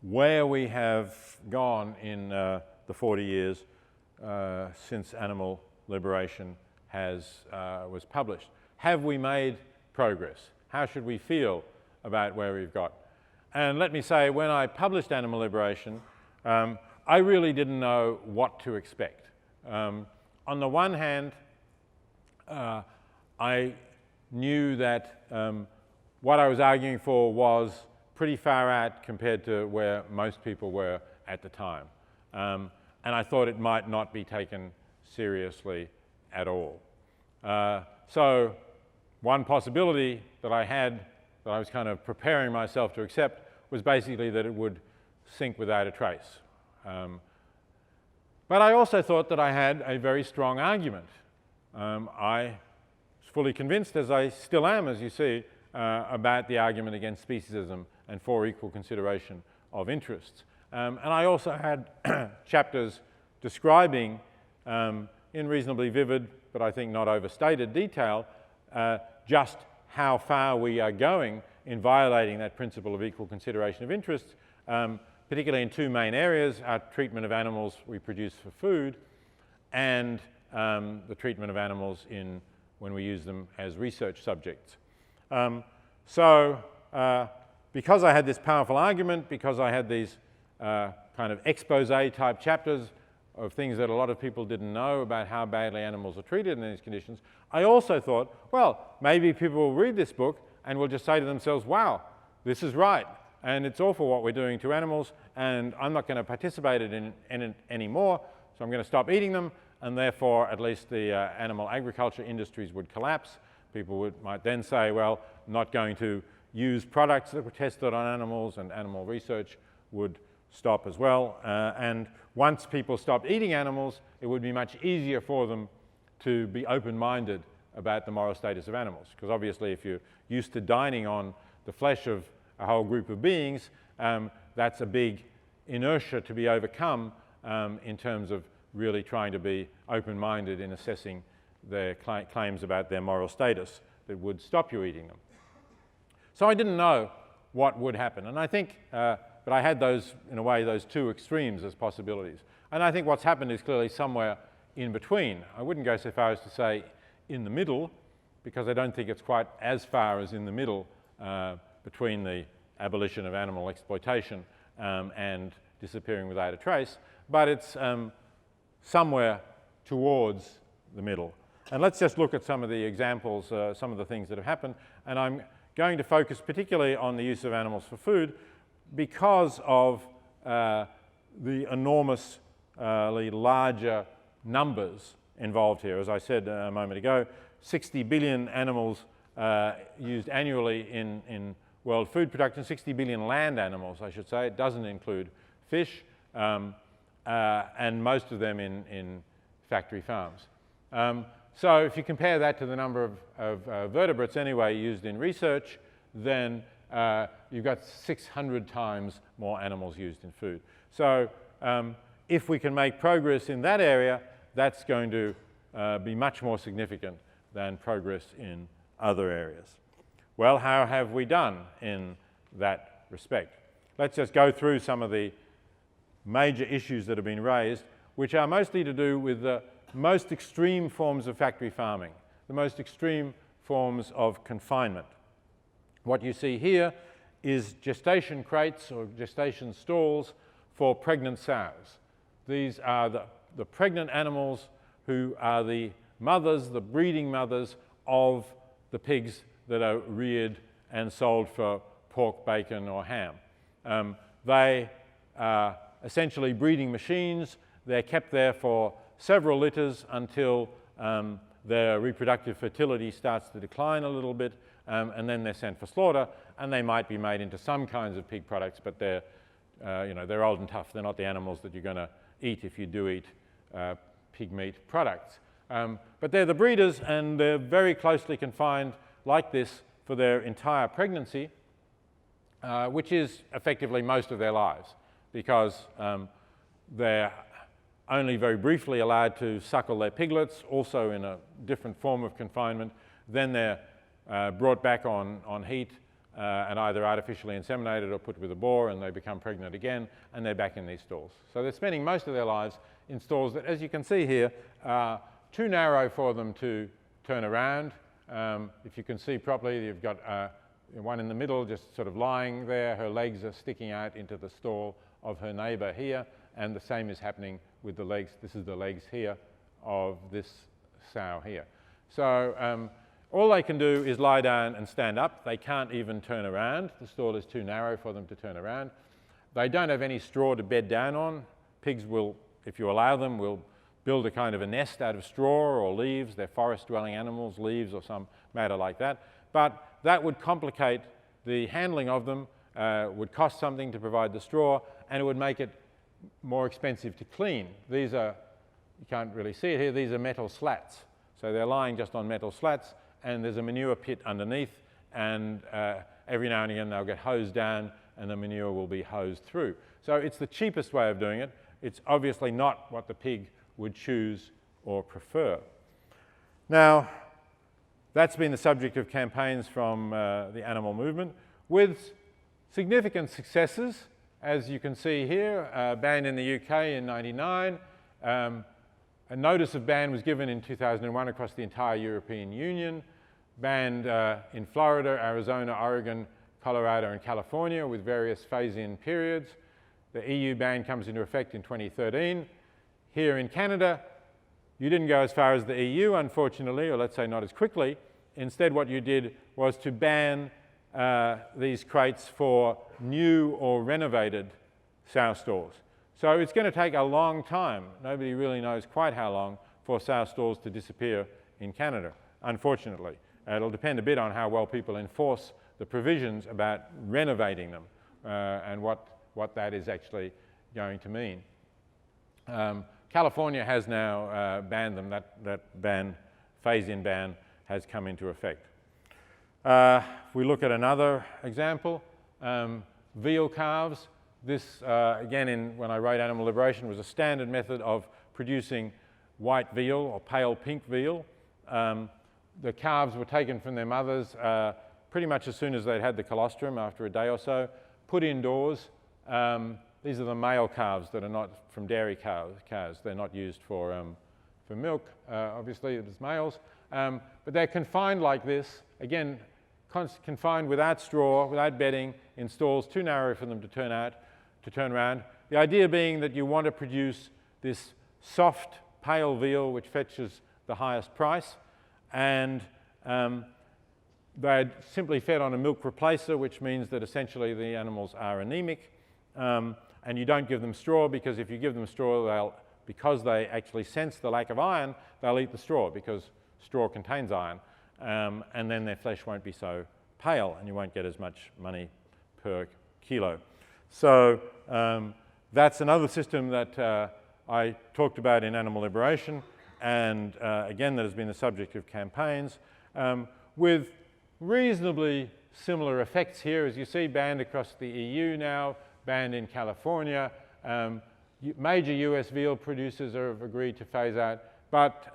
where we have gone in the 40 years since Animal Liberation was published. Have we made progress? How should we feel about where we've got? And let me say, when I published Animal Liberation, I really didn't know what to expect. On the one hand, I knew that what I was arguing for was pretty far out compared to where most people were at the time. And I thought it might not be taken seriously at all. So one possibility that I had, that I was kind of preparing myself to accept, was basically that it would sink without a trace. But I also thought that I had a very strong argument. I was fully convinced, as I still am, as you see, about the argument against speciesism and for equal consideration of interests. And I also had chapters describing, in reasonably vivid, but I think not overstated detail, just how far we are going in violating that principle of equal consideration of interests, particularly in two main areas: our treatment of animals we produce for food, and the treatment of animals when we use them as research subjects. Because I had this powerful argument, because I had these kind of expose-type chapters of things that a lot of people didn't know about how badly animals are treated in these conditions, I also thought, well, maybe people will read this book and will just say to themselves, wow, this is right, and it's awful what we're doing to animals, and I'm not going to participate in it anymore, so I'm going to stop eating them, and therefore at least the animal agriculture industries would collapse. People might then say, well, I'm not going to use products that were tested on animals, and animal research would stop as well. And once people stopped eating animals, it would be much easier for them to be open-minded about the moral status of animals. Because obviously if you're used to dining on the flesh of a whole group of beings, that's a big inertia to be overcome in terms of really trying to be open-minded in assessing their claims about their moral status that would stop you eating them. So I didn't know what would happen, and I think, but I had those, in a way, those two extremes as possibilities. And I think what's happened is clearly somewhere in between. I wouldn't go so far as to say in the middle, because I don't think it's quite as far as in the middle between the abolition of animal exploitation and disappearing without a trace, but it's somewhere towards the middle. And let's just look at some of the examples, some of the things that have happened. And I'm going to focus particularly on the use of animals for food because of the enormously larger numbers involved here. As I said a moment ago, 60 billion animals used annually in world food production, 60 billion land animals, I should say. It doesn't include fish, and most of them in factory farms. So if you compare that to the number of vertebrates anyway used in research, then you've got 600 times more animals used in food. So if we can make progress in that area, that's going to be much more significant than progress in other areas. Well, how have we done in that respect? Let's just go through some of the major issues that have been raised, which are mostly to do with the most extreme forms of factory farming, the most extreme forms of confinement. What you see here is gestation crates or gestation stalls for pregnant sows. These are the pregnant animals who are the mothers, the breeding mothers of the pigs that are reared and sold for pork, bacon or ham. They are essentially breeding machines. They're kept there for several litters until their reproductive fertility starts to decline a little bit, and then they're sent for slaughter, and they might be made into some kinds of pig products, but they're, they're old and tough. They're not the animals that you're going to eat if you do eat pig meat products. But they're the breeders, and they're very closely confined like this for their entire pregnancy, which is effectively most of their lives, because they're only very briefly allowed to suckle their piglets, also in a different form of confinement. Then they're brought back on heat and either artificially inseminated or put with a boar, and they become pregnant again, and they're back in these stalls. So they're spending most of their lives in stalls that, as you can see here, are too narrow for them to turn around. If you can see properly, you've got one in the middle just sort of lying there. Her legs are sticking out into the stall of her neighbour here, and the same is happening with the legs. This is the legs here of this sow here. So all they can do is lie down and stand up. They can't even turn around. The stall is too narrow for them to turn around. They don't have any straw to bed down on. Pigs will, if you allow them, will build a kind of a nest out of straw or leaves. They're forest-dwelling animals, leaves or some matter like that. But that would complicate the handling of them, would cost something to provide the straw, and it would make it more expensive to clean. These are, you can't really see it here, these are metal slats. So they're lying just on metal slats, and there's a manure pit underneath, and every now and again they'll get hosed down and the manure will be hosed through. So it's the cheapest way of doing it. It's obviously not what the pig would choose or prefer. Now, that's been the subject of campaigns from the animal movement, with significant successes, as you can see here, banned in the UK in '99. A notice of ban was given in 2001 across the entire European Union, banned in Florida, Arizona, Oregon, Colorado and California with various phase-in periods. The EU ban comes into effect in 2013. Here in Canada, you didn't go as far as the EU, unfortunately, or let's say not as quickly. Instead, what you did was to ban these crates for new or renovated sow stalls. So it's going to take a long time, nobody really knows quite how long, for sow stalls to disappear in Canada, unfortunately. It'll depend a bit on how well people enforce the provisions about renovating them and what that is actually going to mean. California has now banned them. That ban, phase-in ban, has come into effect. If we look at another example, veal calves. This, again, when I wrote Animal Liberation, was a standard method of producing white veal or pale pink veal. The calves were taken from their mothers pretty much as soon as they'd had the colostrum, after a day or so, put indoors, these are the male calves that are not from dairy cows. They're not used for milk, obviously, as males. But they're confined like this, again, confined without straw, without bedding, in stalls too narrow for them to turn around. The idea being that you want to produce this soft, pale veal which fetches the highest price, and they're simply fed on a milk replacer, which means that essentially the animals are anemic, and you don't give them straw, because if you give them straw, because they actually sense the lack of iron, they'll eat the straw, because straw contains iron, and then their flesh won't be so pale, and you won't get as much money per kilo. So that's another system that I talked about in Animal Liberation, and again, that has been the subject of campaigns, with reasonably similar effects here. As you see, banned across the EU now, banned in California. Major US veal producers have agreed to phase out, but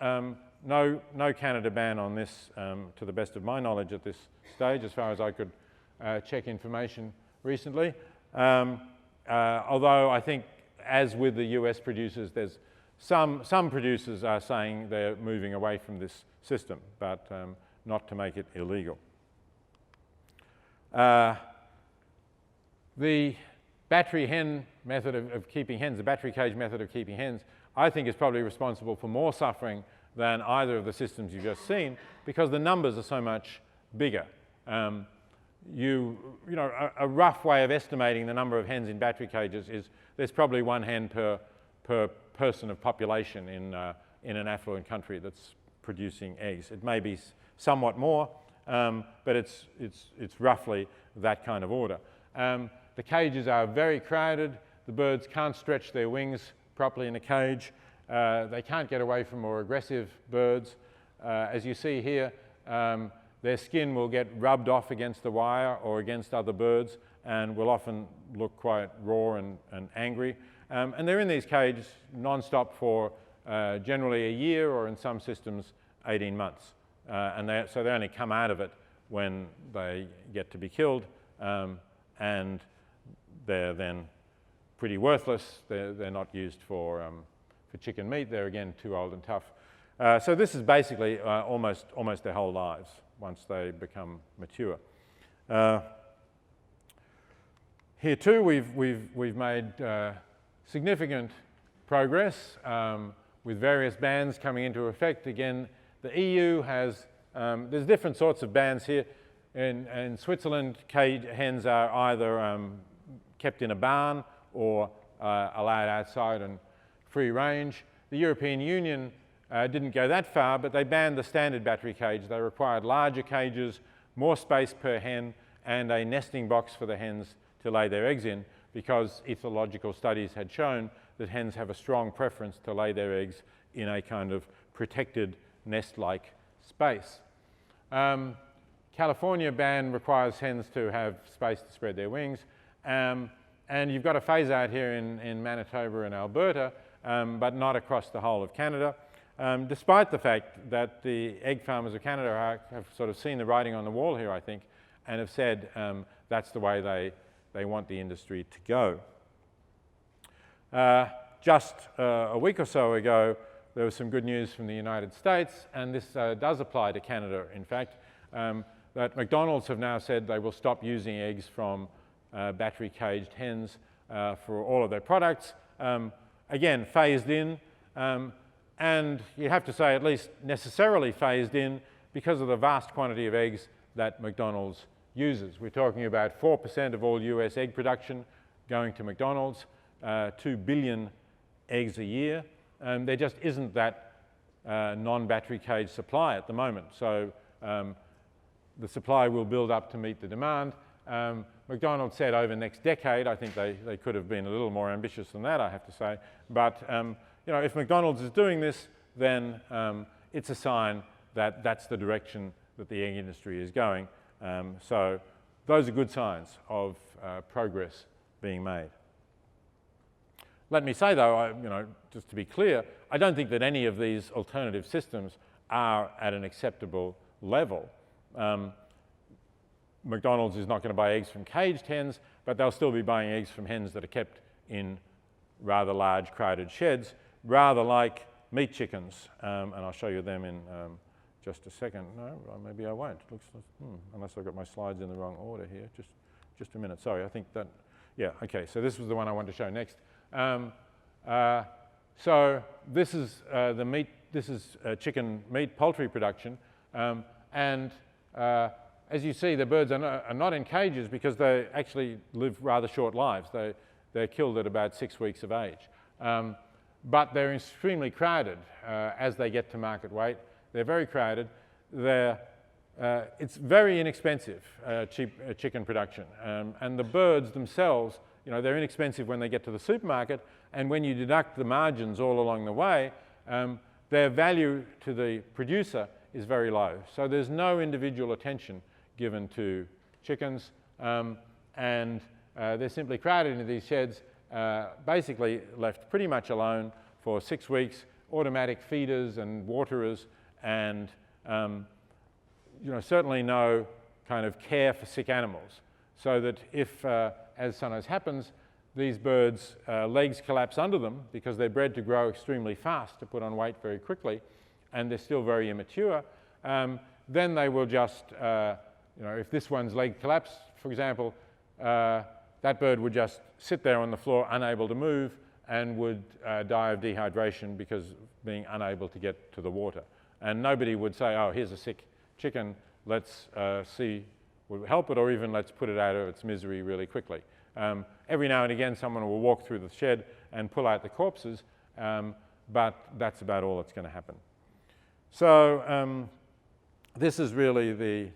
no Canada ban on this, to the best of my knowledge at this stage, as far as I could check information recently. Although I think, as with the US producers, there's some producers are saying they're moving away from this system, but not to make it illegal. The battery hen method of keeping hens, the battery cage method of keeping hens, I think is probably responsible for more suffering than either of the systems you've just seen, because the numbers are so much bigger. You know, a rough way of estimating the number of hens in battery cages is there's probably one hen per person of population in an affluent country that's producing eggs. It may be somewhat more, but it's roughly that kind of order. The cages are very crowded. The birds can't stretch their wings properly in a cage. They can't get away from more aggressive birds. As you see here, their skin will get rubbed off against the wire or against other birds and will often look quite raw and angry. And they're in these cages non-stop for generally a year, or in some systems 18 months. So they only come out of it when they get to be killed, and they're then pretty worthless. They're not used for chicken meat. They're again too old and tough. So this is basically almost their whole lives once they become mature. Here too, we've made significant progress with various bans coming into effect. Again, the EU has, there's different sorts of bans here. In Switzerland, cage hens are either kept in a barn or allowed outside and free range. The European Union didn't go that far, but they banned the standard battery cage. They required larger cages, more space per hen, and a nesting box for the hens to lay their eggs in, because ethological studies had shown that hens have a strong preference to lay their eggs in a kind of protected nest-like space. California ban requires hens to have space to spread their wings, and you've got a phase out here in Manitoba and Alberta, but not across the whole of Canada, despite the fact that the egg farmers of Canada have sort of seen the writing on the wall here, I think, and have said that's the way they want the industry to go. Just a week or so ago, there was some good news from the United States, and this does apply to Canada, in fact, that McDonald's have now said they will stop using eggs from battery caged hens for all of their products. Again, phased in, and you have to say at least necessarily phased in because of the vast quantity of eggs that McDonald's uses. We're talking about 4% of all US egg production going to McDonald's, 2 billion eggs a year. There just isn't that non-battery cage supply at the moment. So the supply will build up to meet the demand. McDonald's said over the next decade. I think they could have been a little more ambitious than that, I have to say. But you know, if McDonald's is doing this, then it's a sign that that's the direction that the egg industry is going. So those are good signs of progress being made. Let me say, though, you know, just to be clear, I don't think that any of these alternative systems are at an acceptable level. McDonald's is not going to buy eggs from caged hens, but they'll still be buying eggs from hens that are kept in rather large crowded sheds, rather like meat chickens, and I'll show you them in just a second. No, maybe I won't. Unless I've got my slides in the wrong order here. Just a minute. Sorry, I think that. Yeah. Okay. So this was the one I wanted to show next. So this is the meat. This is chicken meat poultry production, and as you see, the birds are not in cages because they actually live rather short lives. They're killed at about 6 weeks of age. But they're extremely crowded as they get to market weight. They're very crowded. It's very inexpensive, cheap chicken production. And the birds themselves, they're inexpensive when they get to the supermarket, and when you deduct the margins all along the way, their value to the producer is very low. So there's no individual attention given to chickens, and they're simply crowded into these sheds, basically left pretty much alone for 6 weeks, automatic feeders and waterers, and certainly no kind of care for sick animals. So that if, as sometimes happens, these birds' legs collapse under them because they're bred to grow extremely fast, to put on weight very quickly, and they're still very immature, then they will just, if this one's leg collapsed, for example, that bird would just sit there on the floor, unable to move, and would die of dehydration because being unable to get to the water. And nobody would say, oh, here's a sick chicken, let's see, will we help it, or even let's put it out of its misery really quickly. Every now and again, someone will walk through the shed and pull out the corpses, but that's about all that's going to happen. So this is really the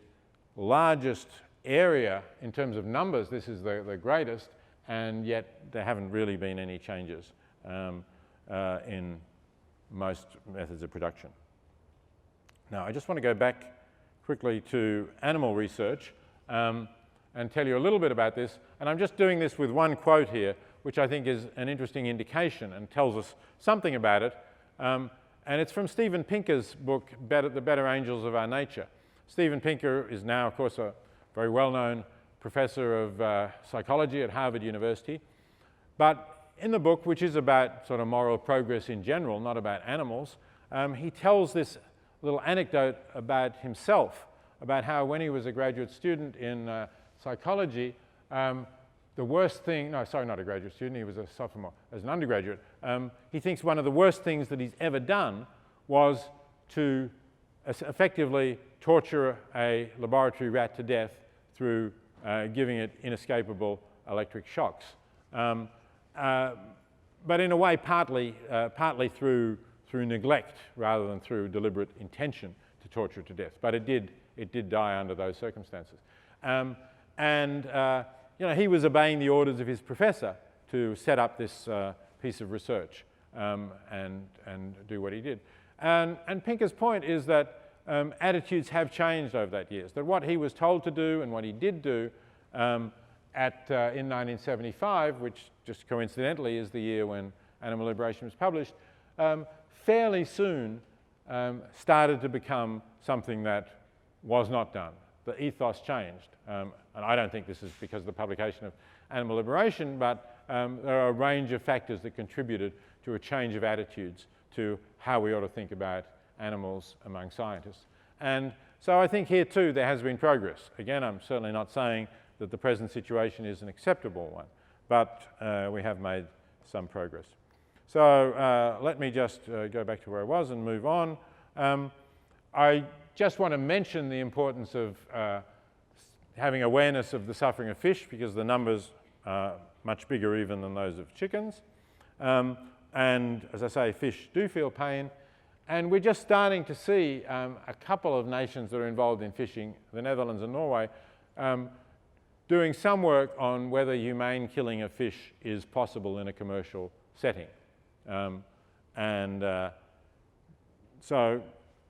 largest area in terms of numbers. This is the greatest, and yet there haven't really been any changes in most methods of production. Now, I just want to go back quickly to animal research and tell you a little bit about this. And I'm just doing this with one quote here, which I think is an interesting indication and tells us something about it. And it's from Steven Pinker's book, The Better Angels of Our Nature. Steven Pinker is now, of course, a very well-known professor of psychology at Harvard University. But in the book, which is about sort of moral progress in general, not about animals, he tells this little anecdote about himself, about how when he was a graduate student in psychology, the worst thing, no, sorry, not a graduate student, he was a sophomore, as an undergraduate, he thinks one of the worst things that he's ever done was to effectively torture a laboratory rat to death through giving it inescapable electric shocks. But in a way, partly through neglect rather than through deliberate intention to torture it to death. But it did die under those circumstances. He was obeying the orders of his professor to set up this piece of research and do what he did. And Pinker's point is that attitudes have changed over that years, that what he was told to do and what he did do in 1975, which just coincidentally is the year when Animal Liberation was published, fairly soon started to become something that was not done. The ethos changed. And I don't think this is because of the publication of Animal Liberation, but there are a range of factors that contributed to a change of attitudes to how we ought to think about animals among scientists. And so I think here too there has been progress. Again, I'm certainly not saying that the present situation is an acceptable one, but we have made some progress. So let me just go back to where I was and move on. I just want to mention the importance of having awareness of the suffering of fish, because the numbers are much bigger even than those of chickens. And as I say, fish do feel pain. And we're just starting to see a couple of nations that are involved in fishing, the Netherlands and Norway, doing some work on whether humane killing of fish is possible in a commercial setting. So,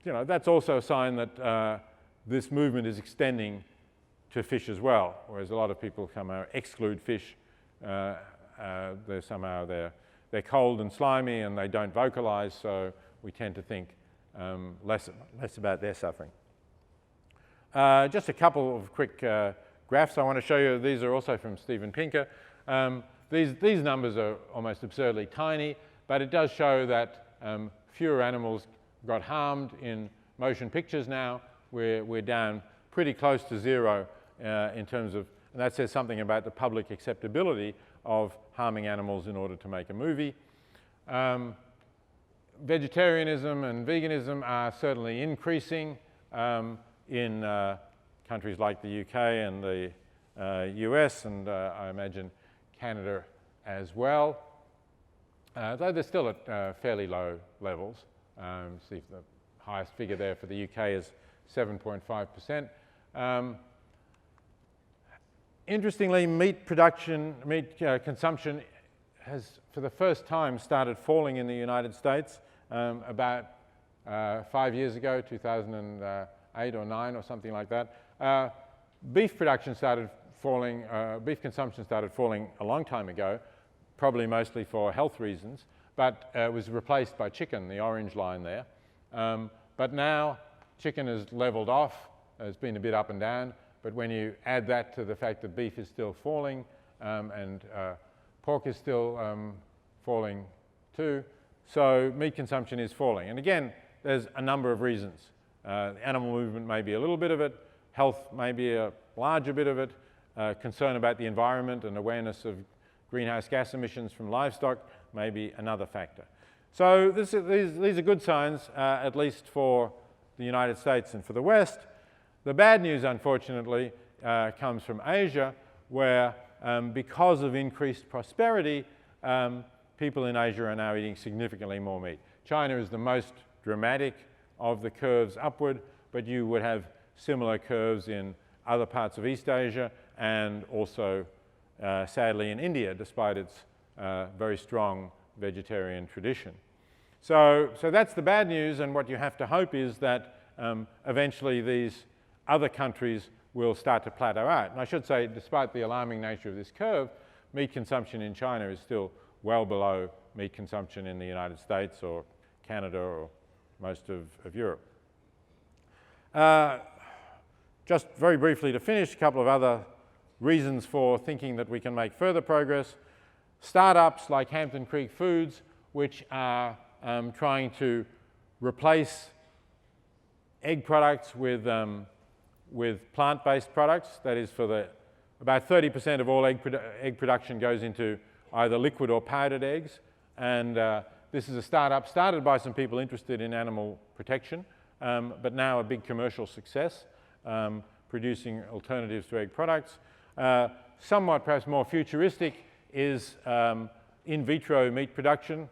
that's also a sign that this movement is extending to fish as well, whereas a lot of people somehow exclude fish. They're cold and slimy and they don't vocalize, so we tend to think less about their suffering. Just a couple of quick graphs I want to show you. These are also from Steven Pinker. These numbers are almost absurdly tiny, but it does show that fewer animals got harmed in motion pictures now. We're down pretty close to zero in terms of, and that says something about the public acceptability of harming animals in order to make a movie. Vegetarianism and veganism are certainly increasing in countries like the UK and the US, and I imagine Canada as well, though they're still at fairly low levels. See if the highest figure there for the UK is 7.5%. Interestingly, meat consumption has, for the first time, started falling in the United States about 5 years ago, 2008 or 9 or something like that. Beef production started falling, beef consumption started falling a long time ago, probably mostly for health reasons, but was replaced by chicken, the orange line there. But now chicken has leveled off, it's been a bit up and down, but when you add that to the fact that beef is still falling and pork is still falling too, so meat consumption is falling. And again, there's a number of reasons. The animal movement may be a little bit of it, health may be a larger bit of it, concern about the environment and awareness of greenhouse gas emissions from livestock may be another factor. So these are good signs, at least for the United States and for the West. The bad news, unfortunately, comes from Asia, where because of increased prosperity, people in Asia are now eating significantly more meat. China is the most dramatic of the curves upward, but you would have similar curves in other parts of East Asia and also, sadly, in India, despite its very strong vegetarian tradition. So that's the bad news, and what you have to hope is that eventually these other countries will start to plateau out. And I should say, despite the alarming nature of this curve, meat consumption in China is still well below meat consumption in the United States or Canada or most of Europe. Just very briefly to finish, a couple of other reasons for thinking that we can make further progress. Startups like Hampton Creek Foods, which are trying to replace egg products with plant-based products. That is, about 30% of all egg production goes into either liquid or powdered eggs. And this is a startup started by some people interested in animal protection, but now a big commercial success, producing alternatives to egg products. Somewhat perhaps more futuristic is in vitro meat production,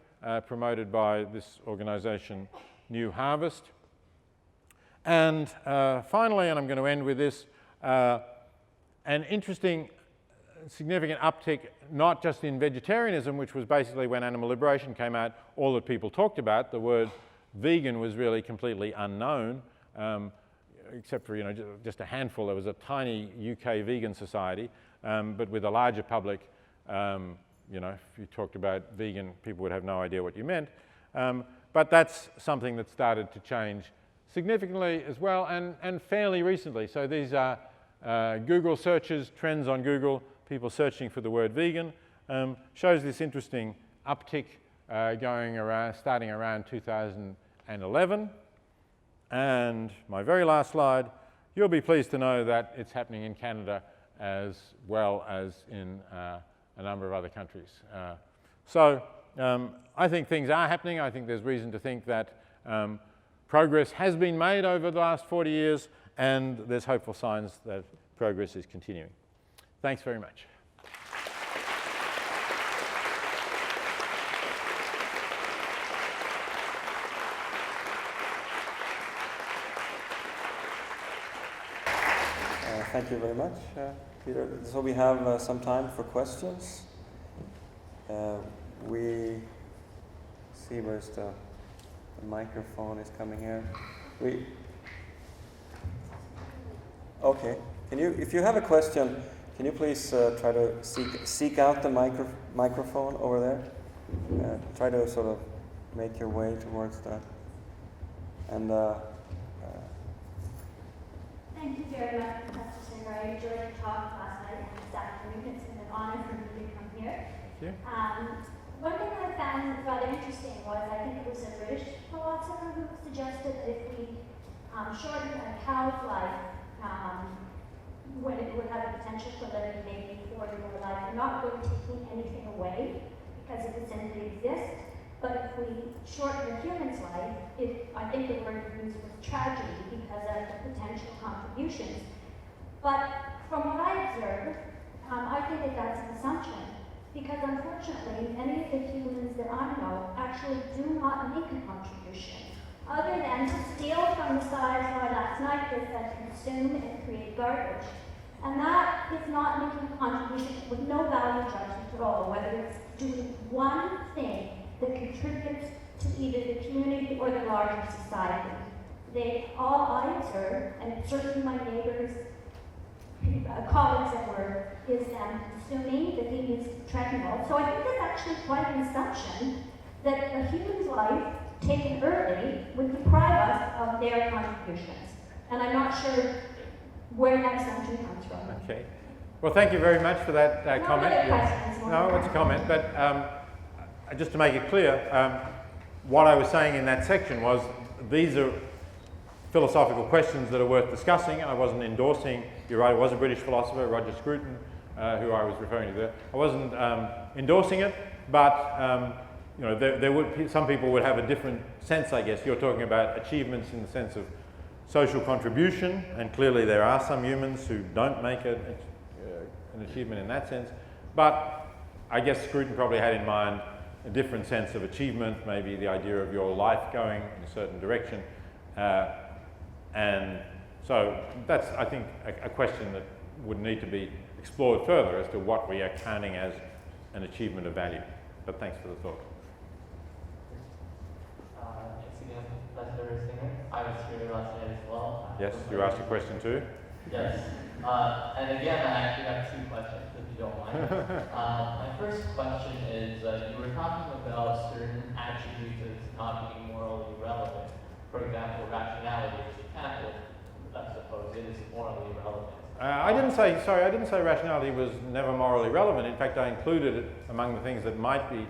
promoted by this organization, New Harvest. And finally, and I'm going to end with this, an interesting, significant uptick, not just in vegetarianism, which was basically when animal liberation came out, all that people talked about. The word vegan was really completely unknown, except for just a handful. There was a tiny UK vegan society, but with a larger public, if you talked about vegan, people would have no idea what you meant. But that's something that started to change significantly as well, and fairly recently. So these are Google searches, trends on Google, people searching for the word vegan, shows this interesting uptick starting around 2011. And my very last slide, you'll be pleased to know that it's happening in Canada as well as in a number of other countries. So I think things are happening. I think there's reason to think that progress has been made over the last 40 years, and there's hopeful signs that progress is continuing. Thanks very much. Thank you very much, Peter. So we have some time for questions. We see where's the microphone is coming here. Okay. If you have a question, can you please try to seek out the microphone over there? Try to sort of make your way towards that. And thank you very much, Professor Singer. I enjoyed your talk last night and this afternoon. It's been an honor for me to come here. Thank you. One thing I found rather interesting was, I think it was a British philosopher who suggested that if we shorten a cow's life, when it would have the potential for living maybe 40 more life, we're not really taking anything away because it would simply exist. But if we shorten a human's life, I think the word used was tragedy because of the potential contributions. But from what I observed, I think that that's an assumption. Because unfortunately, many of the humans that I know actually do not make a contribution, other than to steal from the size by last night that consume and create garbage. And that is not making a contribution with no value judgment at all, whether it's doing one thing that contributes to either the community or the larger society. They all I observe, and certainly my neighbors, colleagues at work, is them consuming the Venus treadmill. So I think that's actually quite an assumption that a human's life taken early would deprive us of their contributions. And I'm not sure where that assumption comes from. Okay. Well, thank you very much for that comment. No, it's a comment, but just to make it clear, what I was saying in that section was these are philosophical questions that are worth discussing. I wasn't endorsing, you're right, it was a British philosopher, Roger Scruton, who I was referring to there. I wasn't endorsing it, but you know, there would, some people would have a different sense, I guess. You're talking about achievements in the sense of social contribution, and clearly there are some humans who don't make an achievement in that sense. But I guess Scruton probably had in mind a different sense of achievement, maybe the idea of your life going in a certain direction. And so that's, I think, a question that would need to be explored further as to what we are counting as an achievement of value. But thanks for the thought. I was here last night as well. Yes, you asked a question too? Yes. And again, I actually have two questions, if you don't mind. My first question is, you were talking about certain attributes as not being morally relevant. For example, rationality, which you can't, I suppose, it is morally relevant. I didn't say rationality was never morally relevant. In fact, I included it among the things that might be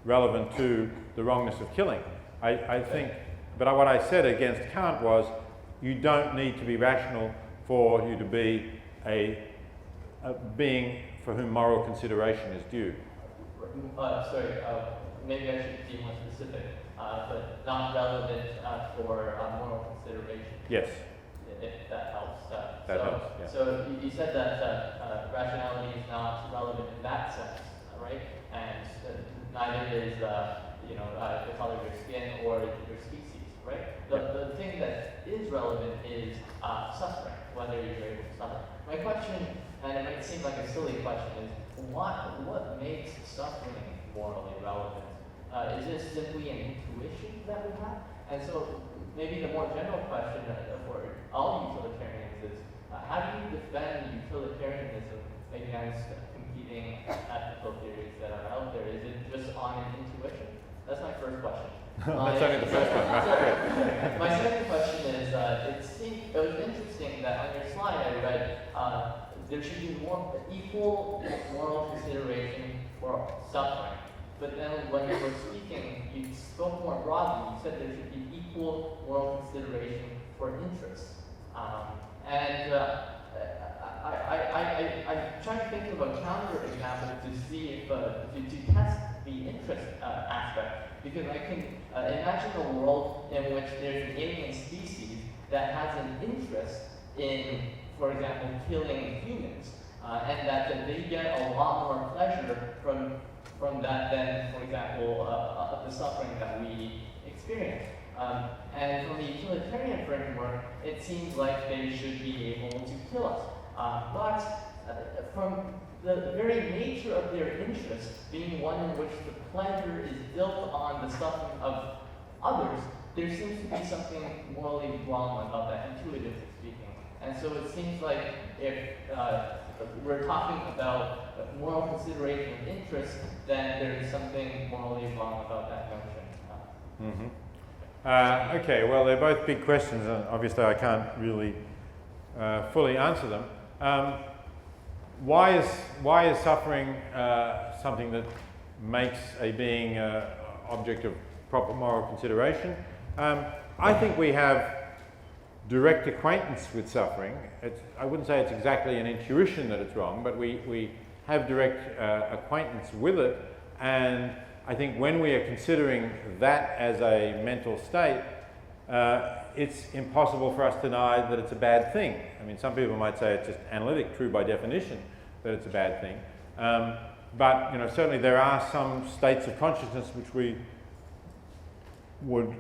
relevant to the wrongness of killing. I think, but what I said against Kant was, you don't need to be rational for you to be a being for whom moral consideration is due. Maybe I should be more specific, but not relevant for moral consideration. Yes. If that helps. That helps, yeah. So you said that rationality is not relevant in that sense, right? And neither is the color of your skin or your species, right? The thing that is relevant is suffering, whether you're able to suffer. My question, and it might seem like a silly question, is what makes suffering morally relevant? Is this simply an intuition that we have? And so maybe the more general question for all utilitarians is, how do you defend utilitarianism against competing ethical theories that are out there? Is it just on an intuition? That's my first question. That's only the first one. My second question is, it was interesting that on your slide I read there should be more equal moral consideration for suffering. But then when you were speaking, you spoke more broadly. You said there should be equal moral consideration for interest. I'm trying to think of a counter example to see if to test the interest aspect, because I can imagine a world in which there's an alien species that has an interest in, for example, killing humans, and that they get a lot more pleasure from that than, for example, the suffering that we experience. And from the utilitarian framework, it seems like they should be able to kill us. But from the very nature of their interest being one in which the pleasure is built on the suffering of others, there seems to be something morally wrong about that, intuitively speaking. And so it seems like if we're talking about moral consideration of interest, then there is something morally wrong about that notion. Okay, well, they're both big questions, and obviously I can't really fully answer them. Why is suffering something that makes a being object of proper moral consideration? I think we have direct acquaintance with suffering. I wouldn't say it's exactly an intuition that it's wrong, but we have direct acquaintance with it, and I think when we are considering that as a mental state, it's impossible for us to deny that it's a bad thing. I mean, some people might say it's just analytic, true by definition, that it's a bad thing. But you know, certainly there are some states of consciousness which we would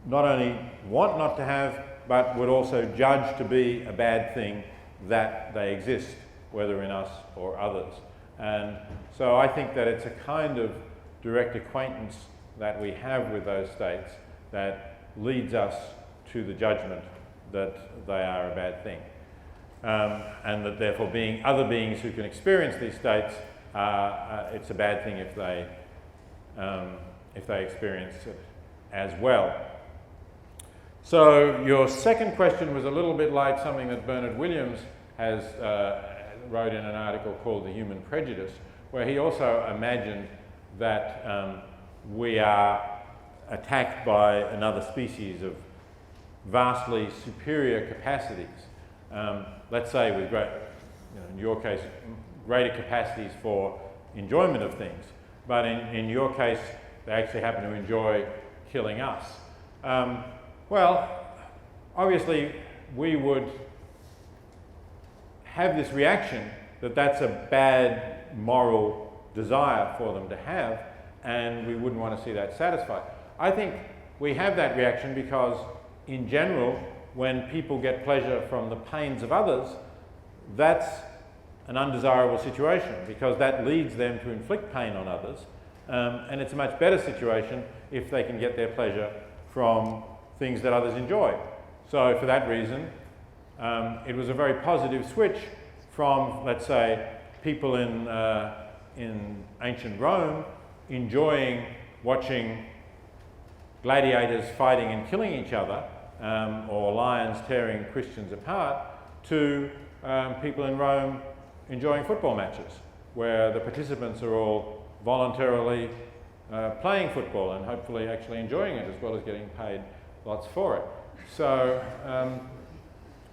not only want not to have, but would also judge to be a bad thing that they exist, whether in us or others. And so I think that it's a kind of direct acquaintance that we have with those states that leads us to the judgment that they are a bad thing. And that therefore other beings who can experience these states, it's a bad thing if they experience it as well. So your second question was a little bit like something that Bernard Williams has wrote in an article called The Human Prejudice, where he also imagined that we are attacked by another species of vastly superior capacities. Let's say with great, in your case, greater capacities for enjoyment of things, but in your case, they actually happen to enjoy killing us. Well, obviously, we would have this reaction that that's a bad moral desire for them to have, and we wouldn't want to see that satisfied. I think we have that reaction because, in general, when people get pleasure from the pains of others, that's an undesirable situation because that leads them to inflict pain on others, and it's a much better situation if they can get their pleasure from things that others enjoy. So for that reason, it was a very positive switch from, let's say, people in ancient Rome enjoying watching gladiators fighting and killing each other, or lions tearing Christians apart, to people in Rome enjoying football matches, where the participants are all voluntarily playing football and hopefully actually enjoying it as well as getting paid lots for it. So,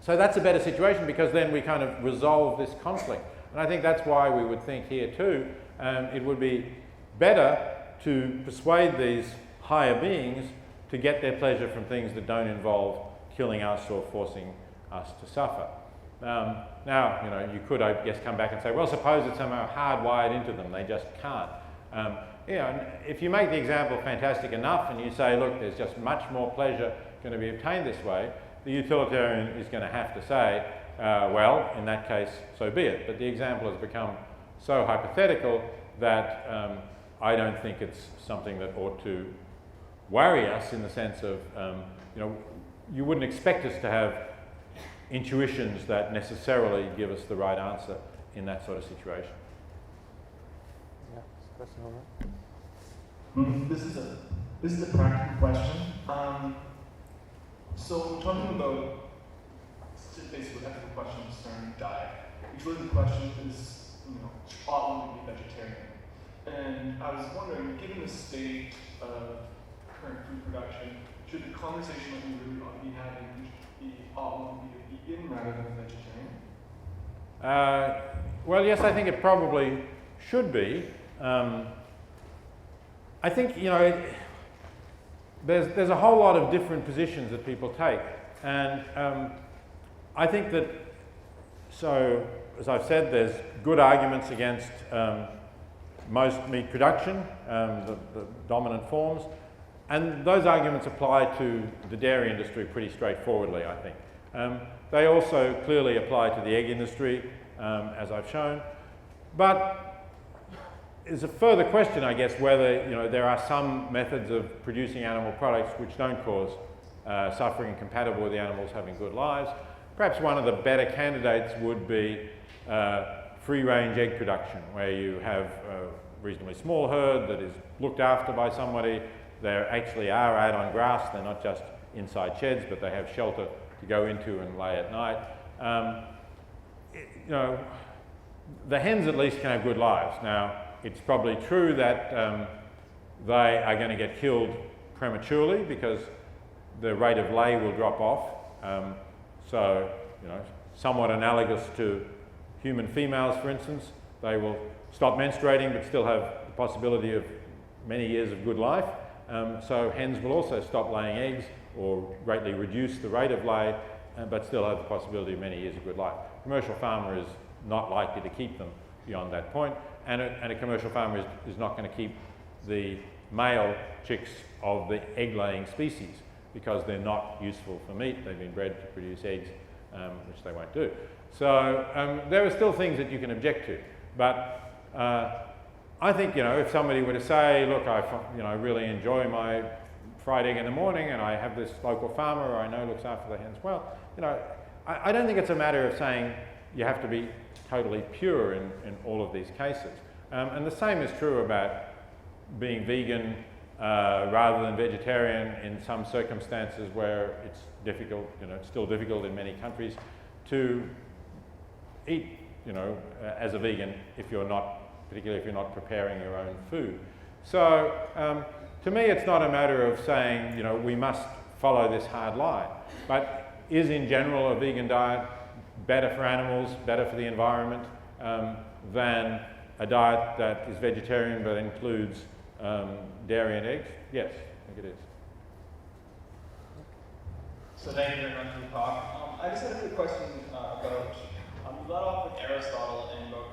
so that's a better situation because then we kind of resolve this conflict. And I think that's why we would think here too, it would be better to persuade these higher beings to get their pleasure from things that don't involve killing us or forcing us to suffer. Now, you could, I guess, come back and say, well, suppose it's somehow hardwired into them, they just can't. And if you make the example fantastic enough and you say, look, there's just much more pleasure going to be obtained this way, the utilitarian is going to have to say, well, in that case, so be it. But the example has become so hypothetical that I don't think it's something that ought to worry us in the sense of, you wouldn't expect us to have intuitions that necessarily give us the right answer in that sort of situation. Yeah, question over there. This is a practical question. So talking about just basically ethical questions concerning diet, usually the question is, ought one to be vegetarian? And I was wondering, given the state of current food production, should the conversation that we really ought to be having be ought one to be a vegan rather than a vegetarian? Well, yes, I think it probably should be. I think, there's a whole lot of different positions that people take. And I think that, so as I've said, there's good arguments against most meat production, the dominant forms. And those arguments apply to the dairy industry pretty straightforwardly, I think. They also clearly apply to the egg industry, as I've shown. But there's a further question, I guess, whether there are some methods of producing animal products which don't cause suffering and compatible with the animals having good lives. Perhaps one of the better candidates would be free-range egg production, where you have a reasonably small herd that is looked after by somebody. They actually are out on grass. They're not just inside sheds, but they have shelter to go into and lay at night. you know, the hens at least can have good lives. Now, it's probably true that they are going to get killed prematurely because the rate of lay will drop off. So, you know, somewhat analogous to human females, for instance, they will stop menstruating but still have the possibility of many years of good life. So hens will also stop laying eggs or greatly reduce the rate of lay, but still have the possibility of many years of good life. A commercial farmer is not likely to keep them beyond that point, and a commercial farmer is not going to keep the male chicks of the egg-laying species because they're not useful for meat. They've been bred to produce eggs, which they won't do. So there are still things that you can object to, but I think, you know, if somebody were to say, look, I really enjoy my fried egg in the morning, and I have this local farmer who I know looks after the hens well, you know, I don't think it's a matter of saying you have to be totally pure in all of these cases. And the same is true about being vegan rather than vegetarian in some circumstances where it's difficult, you know, it's still difficult in many countries to eat, you know, as a vegan particularly if you're not preparing your own food. So to me, it's not a matter of saying, you know, we must follow this hard line, but is in general a vegan diet better for animals, better for the environment than a diet that is vegetarian but includes dairy and eggs? Yes, I think it is. So thank you very much for the talk. I just had a quick question about, you led off with Aristotle and about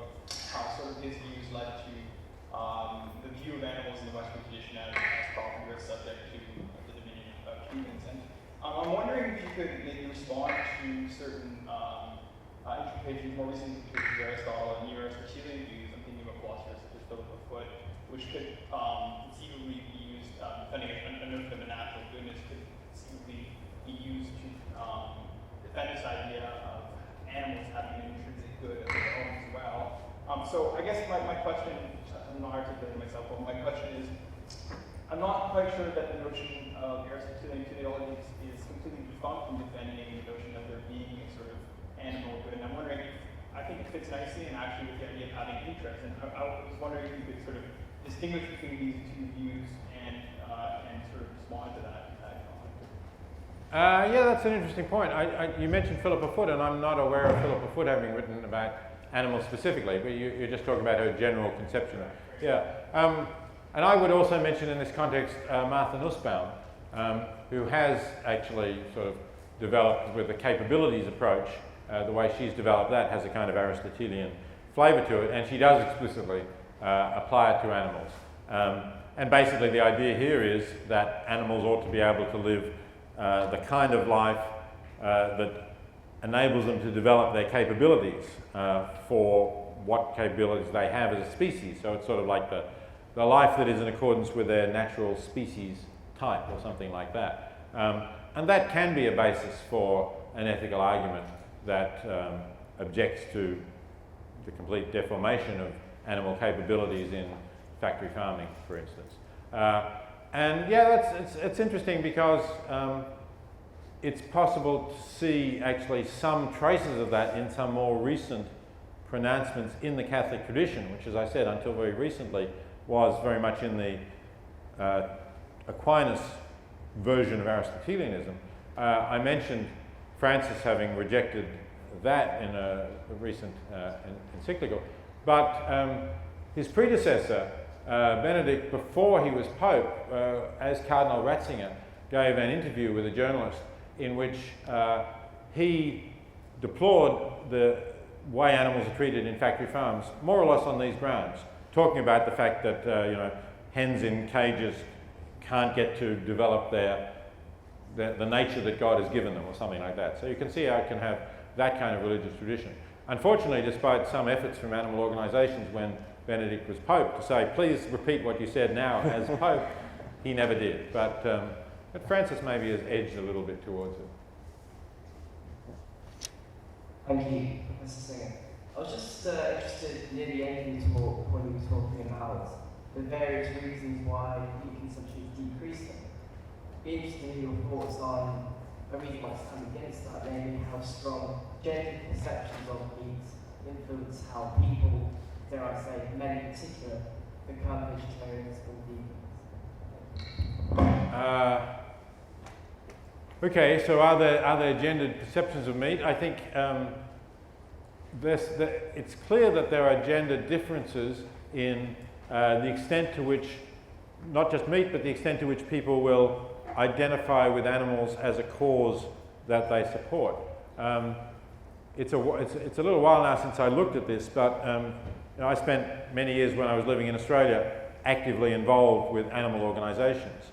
how sort of his views led to the view of animals in the Western tradition as property or subject to the dominion of humans. And I'm wondering if you could maybe respond to certain interpretations more recently to Aristotle and Aristotelian views. I'm thinking of philosophers such as Philip of Foot, which could conceivably be used, depending on a notion of a natural goodness, could conceivably be used to defend this idea of animals having an intrinsic good of their own as well. So I guess my question, I'm not articulating myself, but my question is, I'm not quite sure that the notion of Aristotelian teleology is completely defunct in defending the notion of there being a sort of animal good. And I'm wondering if, I think it fits nicely and actually with the idea of having interest. And I was wondering if you could sort of distinguish between these two views and sort of respond to that. Yeah, that's an interesting point. You mentioned Philippa Foot, and I'm not aware of Philippa Foot having written about animals specifically, but you're just talking about her general conception. Yeah. And I would also mention in this context Martha Nussbaum, who has actually sort of developed with the capabilities approach, the way she's developed that has a kind of Aristotelian flavour to it, and she does explicitly apply it to animals. And basically the idea here is that animals ought to be able to live the kind of life that enables them to develop their capabilities for what capabilities they have as a species. So it's sort of like the life that is in accordance with their natural species type or something like that. And that can be a basis for an ethical argument that objects to the complete deformation of animal capabilities in factory farming, for instance. And yeah, it's interesting because it's possible to see actually some traces of that in some more recent pronouncements in the Catholic tradition, which, as I said, until very recently was very much in the Aquinas version of Aristotelianism. I mentioned Francis having rejected that in a recent encyclical, but his predecessor, Benedict, before he was Pope, as Cardinal Ratzinger, gave an interview with a journalist in which he deplored the way animals are treated in factory farms, more or less on these grounds, talking about the fact that hens in cages can't get to develop the nature that God has given them, or something like that. So you can see how it can have that kind of religious tradition. Unfortunately, despite some efforts from animal organisations when Benedict was Pope to say, please repeat what you said now as Pope, he never did. But Francis maybe has edged a little bit towards it. Thank you, Professor Singer. I was just interested near the end of your talk when you were talking about the various reasons why meat consumption is decreasing. Be interested in your thoughts on a reason why it's coming against that, namely how strong gendered perceptions of meat influence how people, dare I say, men in particular, become vegetarians or vegans? Okay, so are there gendered perceptions of meat? I think it's clear that there are gender differences in the extent to which, not just meat, but the extent to which people will identify with animals as a cause that they support. It's a little while now since I looked at this, but you know, I spent many years when I was living in Australia actively involved with animal organisations.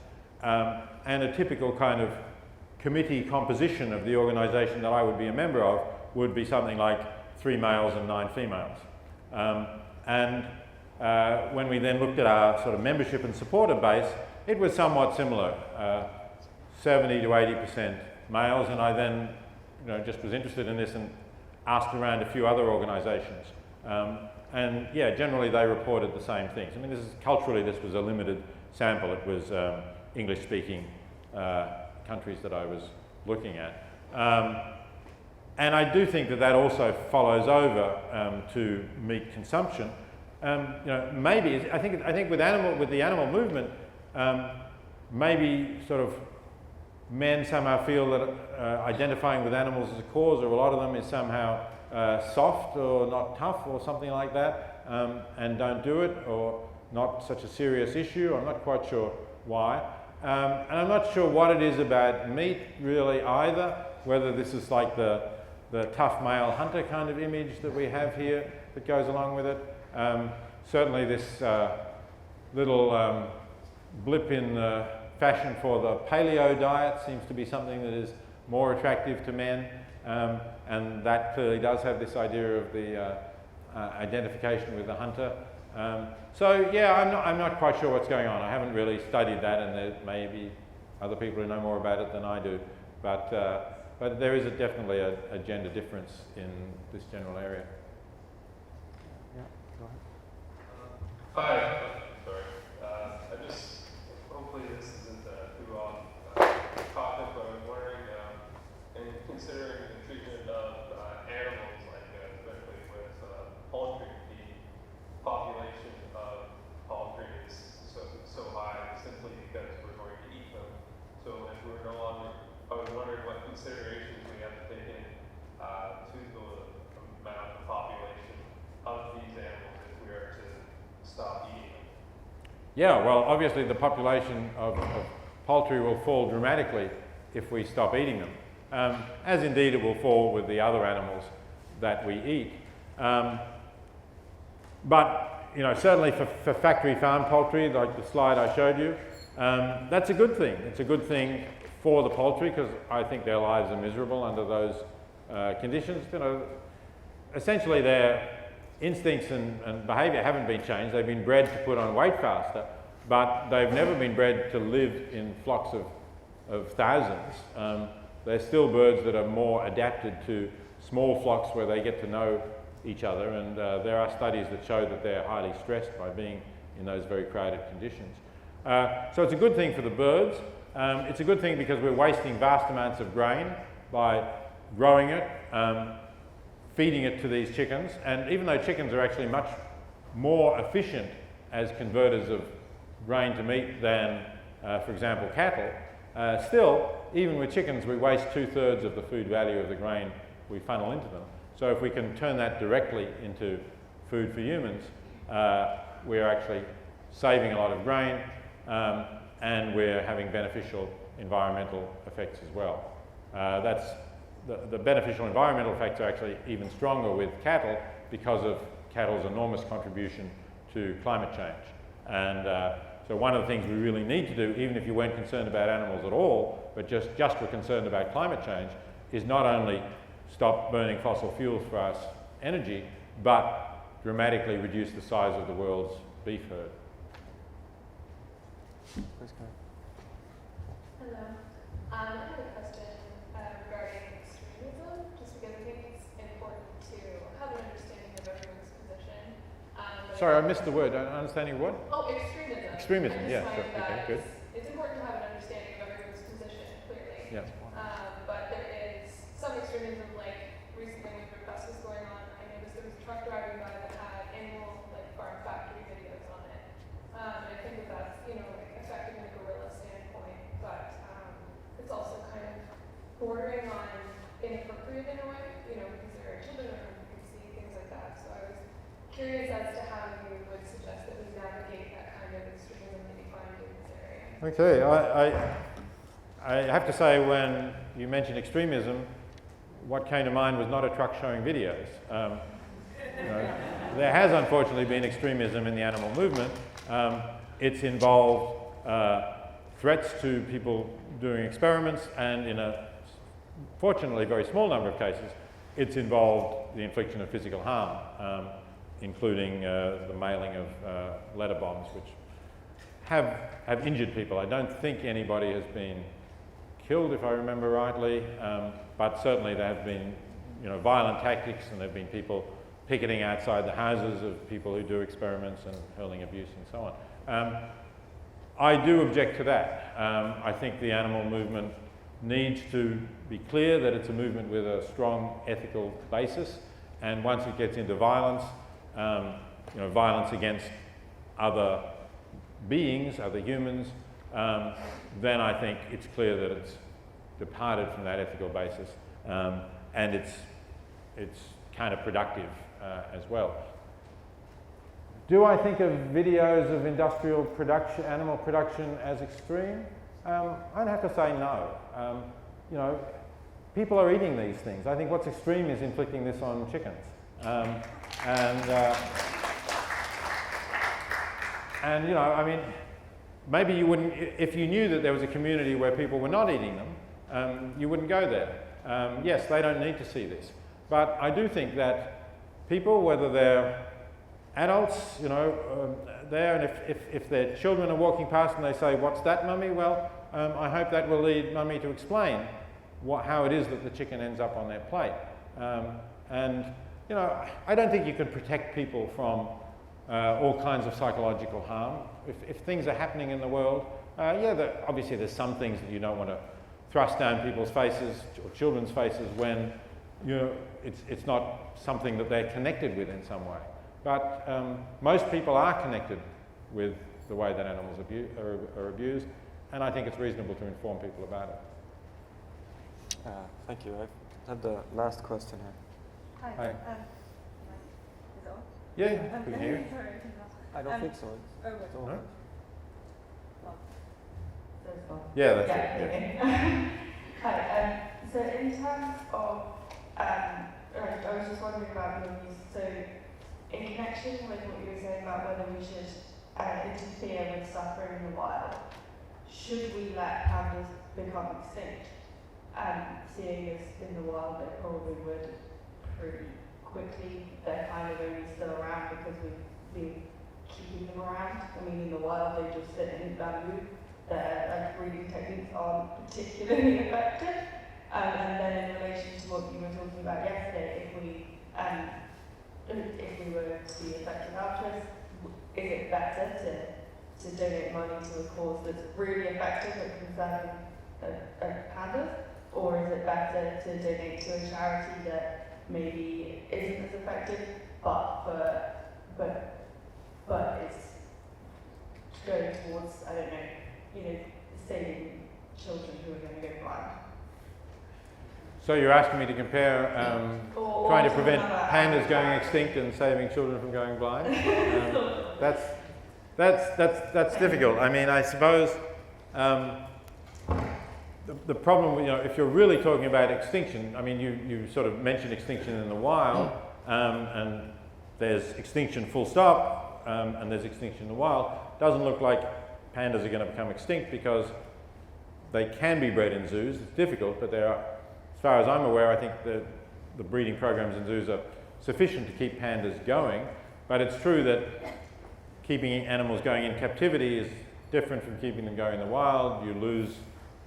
And a typical kind of committee composition of the organisation that I would be a member of would be something like 3 males and 9 females. When we then looked at our sort of membership and supporter base, it was somewhat similar, 70 to 80% males, and I then just was interested in this and asked around a few other organisations. And yeah, generally they reported the same things. I mean, culturally this was a limited sample. It was English-speaking countries that I was looking at. And I do think that also follows over to meat consumption. Maybe I think with the animal movement, maybe sort of men somehow feel that identifying with animals as a cause, or a lot of them, is somehow soft or not tough or something like that, and don't do it, or not such a serious issue. I'm not quite sure why. And I'm not sure what it is about meat really either, whether this is like the tough male hunter kind of image that we have here that goes along with it. Certainly this little blip in fashion for the paleo diet seems to be something that is more attractive to men, and that clearly does have this idea of the identification with the hunter. So yeah, I'm not quite sure what's going on. I haven't really studied that, and there may be other people who know more about it than I do. But there is definitely a gender difference in this general area. Yeah, go ahead. Hi, sorry. Hopefully this isn't too off topic, but I was wondering, in considering the treatment of animals, like especially with poultry, the population of poultry is so high simply because we're going to eat them. So if we're no longer, I was wondering what considerations we have to take in to the amount of population of these animals if we are to stop eating them. Yeah, well, obviously the population of poultry will fall dramatically if we stop eating them, as indeed it will fall with the other animals that we eat. But certainly for factory farm poultry, like the slide I showed you, that's a good thing. It's a good thing for the poultry because I think their lives are miserable under those conditions. Essentially their instincts and behaviour haven't been changed. They've been bred to put on weight faster, but they've never been bred to live in flocks of thousands. They're still birds that are more adapted to small flocks where they get to know each other, and there are studies that show that they're highly stressed by being in those very crowded conditions. So it's a good thing for the birds. It's a good thing because we're wasting vast amounts of grain by growing it, feeding it to these chickens, and even though chickens are actually much more efficient as converters of grain to meat than, for example, cattle, still, even with chickens, we waste 2/3 of the food value of the grain we funnel into them. So if we can turn that directly into food for humans, we're actually saving a lot of grain, and we're having beneficial environmental effects as well. The beneficial environmental effects are actually even stronger with cattle because of cattle's enormous contribution to climate change. And so one of the things we really need to do, even if you weren't concerned about animals at all, but just were concerned about climate change, is not only stop burning fossil fuels for our energy, but dramatically reduce the size of the world's beef herd. Please go ahead. Hello. I have a question regarding extremism, just because I think it's important to have an understanding of everyone's position. Sorry, I missed the word. Understanding what? Oh, extremism. Extremism, I just yeah, find sure. that Okay, good. It's important to have an understanding of everyone's position, clearly. Yeah. But there is some extremism, like recently like affecting a gorilla standpoint, but it's also kind of bordering on inappropriate in a way, because there are children around who can see things like that. So I was curious as to how you would suggest that we navigate that kind of extremism that you find in this area. Okay, I have to say, when you mentioned extremism, what came to mind was not a truck showing videos. There has unfortunately been extremism in the animal movement. It's involved threats to people doing experiments, and in a fortunately very small number of cases, it's involved the infliction of physical harm, including the mailing of letter bombs, which have injured people. I don't think anybody has been killed, if I remember rightly, but certainly there have been violent tactics, and there have been people picketing outside the houses of people who do experiments and hurling abuse and so on. I do object to that. I think the animal movement needs to be clear that it's a movement with a strong ethical basis, and once it gets into violence, violence against other beings, other humans, then I think it's clear that it's departed from that ethical basis, and it's counterproductive as well. Do I think of videos of industrial production, animal production, as extreme? I'd have to say no. People are eating these things. I think what's extreme is inflicting this on chickens. Maybe you wouldn't, if you knew that there was a community where people were not eating them, you wouldn't go there. Yes, they don't need to see this. But I do think that people, whether they're adults, there, and if their children are walking past and they say, "What's that, Mummy?" Well, I hope that will lead Mummy to explain how it is that the chicken ends up on their plate. I don't think you can protect people from all kinds of psychological harm. If things are happening in the world, obviously there's some things that you don't want to thrust down people's faces or children's faces when it's not something that they're connected with in some way. But most people are connected with the way that animals are abused, and I think it's reasonable to inform people about it. Thank you. I had the last question here. Hi. Is it on? Yeah, we can hear you. Sorry, I don't think so. Oh, It's wait. all No? right. Yeah, that's it. Yeah. Hi. So in terms of, I was just wondering about your views. So in connection with what you were saying about whether we should interfere with suffering in the wild, should we let pandas become extinct? Seeing as in the wild they probably would pretty quickly. They're kind of only still around because we've been keeping them around. I mean, in the wild they just sit in bamboo. Their breeding techniques aren't particularly effective. And then in relation to what you were talking about yesterday, if we were to be affected afterwards, is it better to donate money to a cause that's really effective at conserving pandas, or is it better to donate to a charity that maybe isn't as effective, but it's going towards, I don't know, saving children who are going to go blind? So you're asking me to compare trying to prevent pandas going extinct and saving children from going blind? That's difficult. I mean, I suppose the problem, if you're really talking about extinction, I mean, you sort of mentioned extinction in the wild, and there's extinction full stop, and there's extinction in the wild. Doesn't look like pandas are going to become extinct because they can be bred in zoos. It's difficult, but there are, as far as I'm aware, I think the breeding programs in zoos are sufficient to keep pandas going. But it's true that keeping animals going in captivity is different from keeping them going in the wild. You lose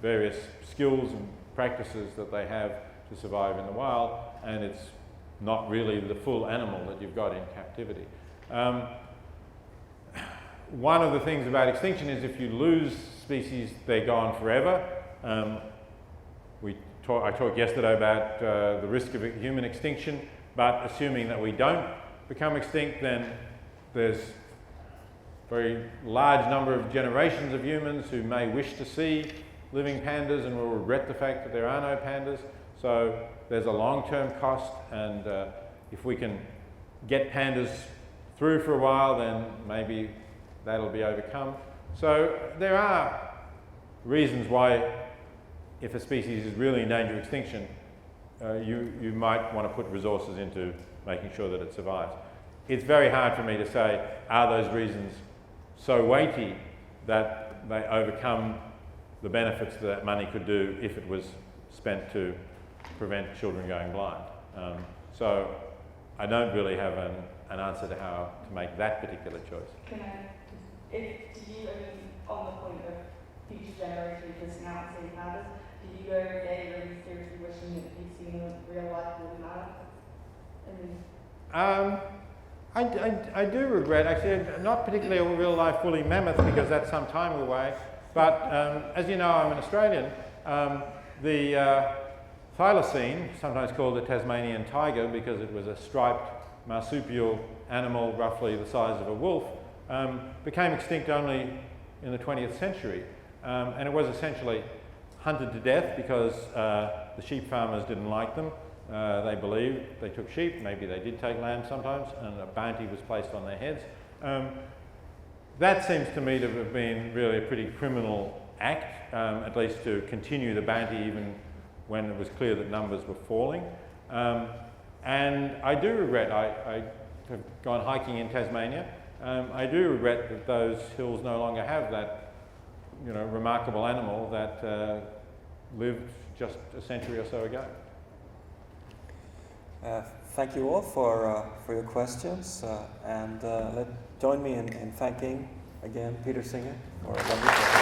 various skills and practices that they have to survive in the wild, and it's not really the full animal that you've got in captivity. One of the things about extinction is if you lose species, they're gone forever. I talked yesterday about the risk of human extinction, but assuming that we don't become extinct, then there's very large number of generations of humans who may wish to see living pandas and will regret the fact that there are no pandas. So there's a long-term cost, and if we can get pandas through for a while, then maybe that'll be overcome. So there are reasons why, if a species is really in danger of extinction, you might want to put resources into making sure that it survives. It's very hard for me to say, are those reasons so weighty that they overcome the benefits that money could do if it was spent to prevent children going blind. So I don't really have an answer to how to make that particular choice. Can I, did you, on the point of future generations missing out on seeing pandas, did you go every day really seriously wishing that you'd seen a real life woolly mammoth? I do regret, actually, not particularly a real life woolly mammoth because that's some time away, but as you know, I'm an Australian. The thylacine, sometimes called the Tasmanian tiger because it was a striped marsupial animal roughly the size of a wolf, became extinct only in the 20th century. And it was essentially hunted to death because the sheep farmers didn't like them. They believed they took sheep, maybe they did take lamb sometimes, and a bounty was placed on their heads. That seems to me to have been really a pretty criminal act, at least to continue the bounty even when it was clear that numbers were falling. And I do regret, I have gone hiking in Tasmania, I do regret that those hills no longer have that, you know, remarkable animal that lived just a century or so ago. Thank you all for your questions, and join me in thanking again Peter Singer for a lovely